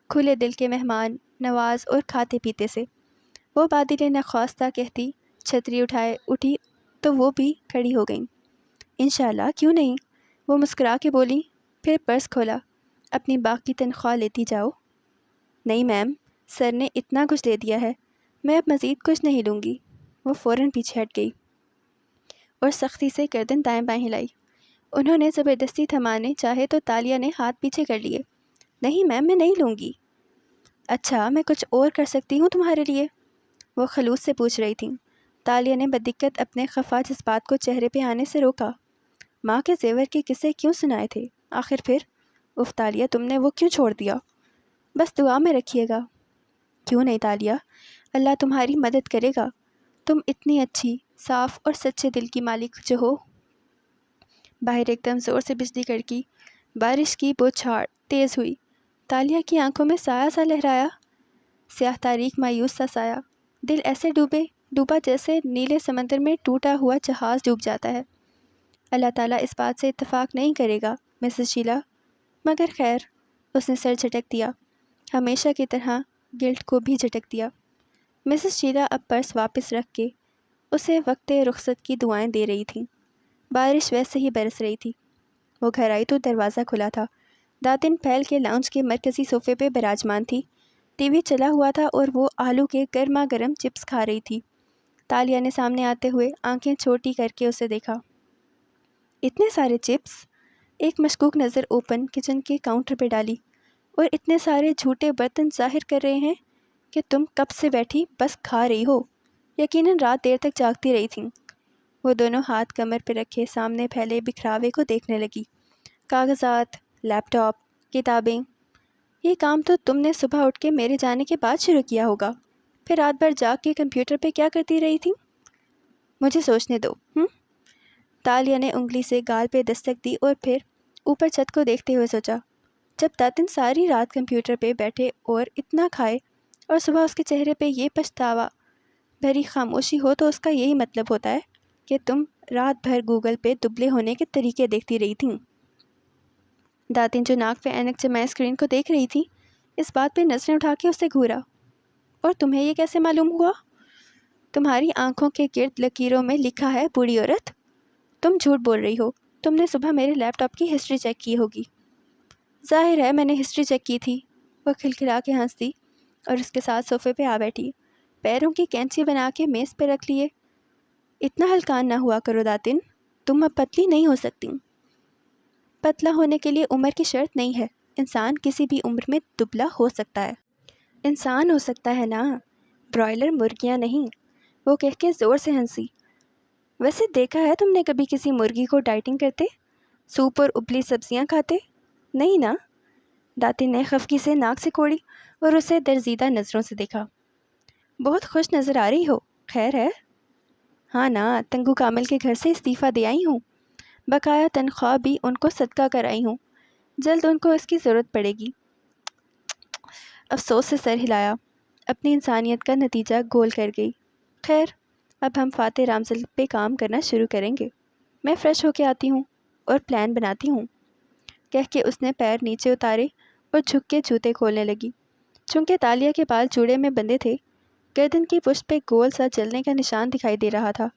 کھلے دل کے مہمان نواز اور کھاتے پیتے سے۔ وہ بادل نخواستہ کہتی چھتری اٹھی تو وہ بھی کھڑی ہو گئیں۔ انشاءاللہ، کیوں نہیں؟ وہ مسکرا کے بولی، پھر پرس کھولا۔ اپنی باقی تنخواہ لیتی جاؤ۔ نہیں میم، سر نے اتنا کچھ دے دیا ہے، میں اب مزید کچھ نہیں لوں گی۔ وہ فوراً پیچھے ہٹ گئی اور سختی سے گردن دائیں بائیں ہلائی۔ انہوں نے زبردستی تھمانے چاہے تو تالیہ نے ہاتھ پیچھے کر لیے۔ نہیں میم، میں نہیں لوں گی۔ اچھا، میں کچھ اور کر سکتی ہوں تمہارے لیے؟ وہ خلوص سے پوچھ رہی تھیں۔ تالیہ نے بدقت اپنے خفا جذبات کو چہرے پہ آنے سے روکا۔ ماں کے زیور کے قصے کیوں سنائے تھے آخر پھر؟ تالیہ، تم نے وہ کیوں چھوڑ دیا؟ بس دعا میں رکھیے گا۔ کیوں نہیں تالیہ، اللہ تمہاری مدد کرے گا، تم اتنی اچھی، صاف اور سچے دل کی مالک جو ہو۔ باہر ایک دم زور سے بجلی کڑکی، بارش کی بوچھاڑ تیز ہوئی۔ تالیہ کی آنکھوں میں سایہ سا لہرایا، سیاہ تاریک مایوس سا سایہ۔ دل ایسے ڈوبے ڈوبا جیسے نیلے سمندر میں ٹوٹا ہوا جہاز ڈوب جاتا ہے۔ اللہ تعالیٰ اس بات سے اتفاق نہیں کرے گا مسز شیلا، مگر خیر، اس نے سر جھٹک دیا، ہمیشہ کی طرح گلٹ کو بھی جھٹک دیا۔ مسز شیلا اب پرس واپس رکھ کے اسے وقت رخصت کی دعائیں دے رہی تھیں۔ بارش ویسے ہی برس رہی تھی۔ وہ گھر آئی تو دروازہ کھلا تھا۔ داتن پھیل کے لاؤنج کے مرکزی صوفے پہ براجمان تھی۔ ٹی وی چلا ہوا تھا اور وہ آلو کے گرما گرم چپس کھا رہی تھی۔ تالیہ نے سامنے آتے ہوئے آنکھیں چھوٹی کر کے اسے دیکھا۔ اتنے سارے چپس؟ ایک مشکوک نظر اوپن کچن کے کاؤنٹر پہ ڈالی۔ اور اتنے سارے جھوٹے برتن ظاہر کر رہے ہیں کہ تم کب سے بیٹھی بس کھا رہی ہو۔ یقیناً رات دیر تک جاگتی رہی تھیں۔ وہ دونوں ہاتھ کمر پہ رکھے سامنے پھیلے بکھراوے کو دیکھنے لگی۔ کاغذات، لیپ ٹاپ، کتابیں، یہ کام تو تم نے صبح اٹھ کے میرے جانے کے بعد شروع کیا ہوگا۔ پھر رات بھر جاگ کے کمپیوٹر پہ کیا کرتی رہی تھی؟ مجھے سوچنے دو۔ تالیہ نے انگلی سے گال پہ دستک دی اور پھر اوپر چھت کو دیکھتے ہوئے سوچا، جب داتن ساری رات کمپیوٹر پہ بیٹھے اور اتنا کھائے اور صبح اس کے چہرے پہ یہ پچھتاوا بھری خاموشی ہو تو اس کا یہی مطلب ہوتا ہے کہ تم رات بھر گوگل پہ دبلے ہونے کے طریقے دیکھتی رہی تھیں۔ داتن جو ناک پہ اینک جمائے اسکرین کو دیکھ رہی تھی، اس بات پہ نظریں اٹھا کے اسے گھورا۔ اور تمہیں یہ کیسے معلوم ہوا؟ تمہاری آنکھوں کے گرد لکیروں میں لکھا ہے بوڑھی عورت۔ تم جھوٹ بول رہی ہو، تم نے صبح میرے لیپ ٹاپ کی ہسٹری چیک کی ہوگی۔ ظاہر ہے میں نے ہسٹری چیک کی تھی۔ وہ کھلکھلا کے ہنس دی اور اس کے ساتھ صوفے پہ آ بیٹھی، پیروں کی کینچی بنا کے میز پہ رکھ لیے۔ اتنا ہلکان نہ ہوا کرو داتن، تم اب پتلی نہیں ہو سکتی۔ پتلا ہونے کے لیے عمر کی شرط نہیں ہے، انسان کسی بھی عمر میں دبلا ہو سکتا ہے۔ انسان ہو سکتا ہے نا، برائلر مرغیاں نہیں۔ وہ کہہ کے زور سے ہنسی۔ ویسے دیکھا ہے تم نے کبھی کسی مرغی کو ڈائٹنگ کرتے؟ سوپ اور ابلی سبزیاں کھاتے؟ نہیں نا؟ داتن نے خفگی سے ناک سے کوڑی اور اسے درزیدہ نظروں سے دیکھا۔ بہت خوش نظر آ رہی ہو، خیر ہے؟ ہاں نا، تنگو کامل کے گھر سے استعفیٰ دے آئی ہوں، بقایا تنخواہ بھی ان کو صدقہ کرائی ہوں، جلد ان کو اس کی ضرورت پڑے گی۔ افسوس سے سر ہلایا، اپنی انسانیت کا نتیجہ گول کر گئی۔ خیر، اب ہم فاتح رامزل پہ کام کرنا شروع کریں گے۔ میں فریش ہو کے آتی ہوں اور پلان بناتی ہوں، کہہ کے اس نے پیر نیچے اتارے اور جھک کے جوتے کھولنے لگی۔ چونکہ تالیہ کے بال جوڑے میں بندھے تھے، گردن کی پشت پہ گول سا جلنے کا نشان دکھائی دے رہا تھا۔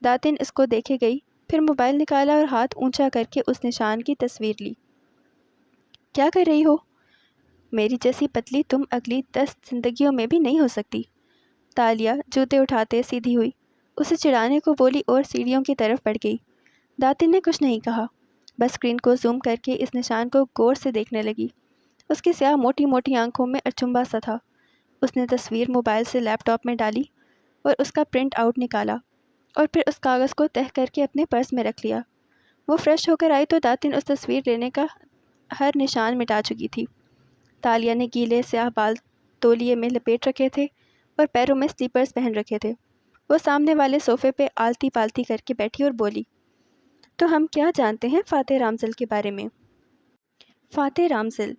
داتن اس کو دیکھے گئی، پھر موبائل نکالا اور ہاتھ اونچا کر کے اس نشان کی تصویر لی۔ کیا کر رہی ہو؟ میری جیسی پتلی تم اگلی 10 زندگیوں میں بھی نہیں ہو سکتی۔ تالیہ جوتے اٹھاتے سیدھی ہوئی، اسے چڑھانے کو بولی اور سیڑھیوں کی طرف بڑھ گئی۔ داتن نے کچھ نہیں کہا، بس اسکرین کو زوم کر کے اس نشان کو غور سے دیکھنے لگی۔ اس کی سیاہ موٹی موٹی آنکھوں میں اچنبھا سا تھا۔ اس نے تصویر موبائل سے لیپ ٹاپ میں ڈالی اور اس کا پرنٹ آؤٹ نکالا اور پھر اس کاغذ کو تہہ کر کے اپنے پرس میں رکھ لیا۔ وہ فریش ہو کر آئی تو داتن اس تصویر لینے کا ہر نشان مٹا چکی تھی۔ تالیہ نے گیلے سیاہ بال تولیے میں لپیٹ رکھے تھے اور پیروں میں سلیپرز پہن رکھے تھے۔ وہ سامنے والے صوفے پہ آلتی پالتی کر کے بیٹھی اور بولی، تو ہم کیا جانتے ہیں فاتح رامزل کے بارے میں؟ فاتح رامزل،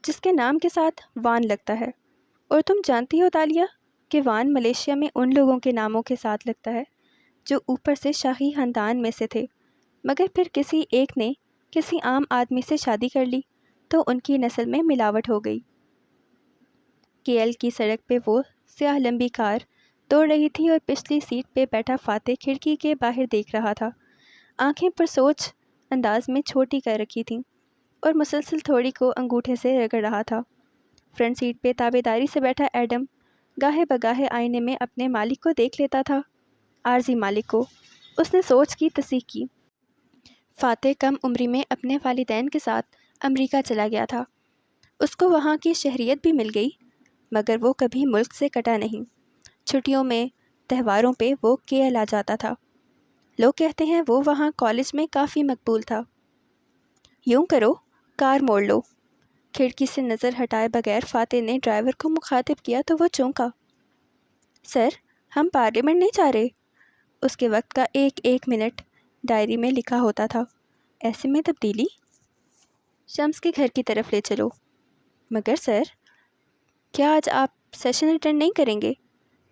جس کے نام کے ساتھ وان لگتا ہے۔ اور تم جانتی ہو تالیہ کہ وان ملیشیا میں ان لوگوں کے ناموں کے ساتھ لگتا ہے جو اوپر سے شاہی خاندان میں سے تھے، مگر پھر کسی ایک نے کسی عام آدمی سے شادی کر لی تو ان کی نسل میں ملاوٹ ہو گئی۔ کیل کی سڑک پہ وہ سیاہ لمبی کار دوڑ رہی تھی اور پچھلی سیٹ پہ بیٹھا فاتح کھڑکی کے باہر دیکھ رہا تھا، آنکھیں پرسوچ انداز میں چھوٹی کر رکھی تھیں اور مسلسل تھوڑی کو انگوٹھے سے رگڑ رہا تھا۔ فرنٹ سیٹ پہ تابے داری سے بیٹھا ایڈم گاہے بگاہے آئینے میں اپنے مالک کو دیکھ لیتا تھا، عارضی مالک کو۔ اس نے سوچ کی تصحیح کی۔ فاتح کم عمری میں اپنے والدین کے ساتھ امریکہ چلا گیا تھا۔ اس کو وہاں کی شہریت بھی مل گئی، مگر وہ کبھی ملک سے کٹا نہیں۔ چھٹیوں میں، تہواروں پہ وہ کیل آ جاتا تھا۔ لوگ کہتے ہیں وہ وہاں کالج میں کافی مقبول تھا۔ یوں کرو، کار موڑ لو۔ کھڑکی سے نظر ہٹائے بغیر فاتح نے ڈرائیور کو مخاطب کیا تو وہ چونکا۔ سر، ہم پارلیمنٹ نہیں جا رہے۔ اس کے وقت کا ایک ایک منٹ ڈائری میں لکھا ہوتا تھا۔ ایسے میں تبدیلی؟ شمس کے گھر کی طرف لے چلو۔ مگر سر، کیا آج آپ سیشن اٹینڈ نہیں کریں گے؟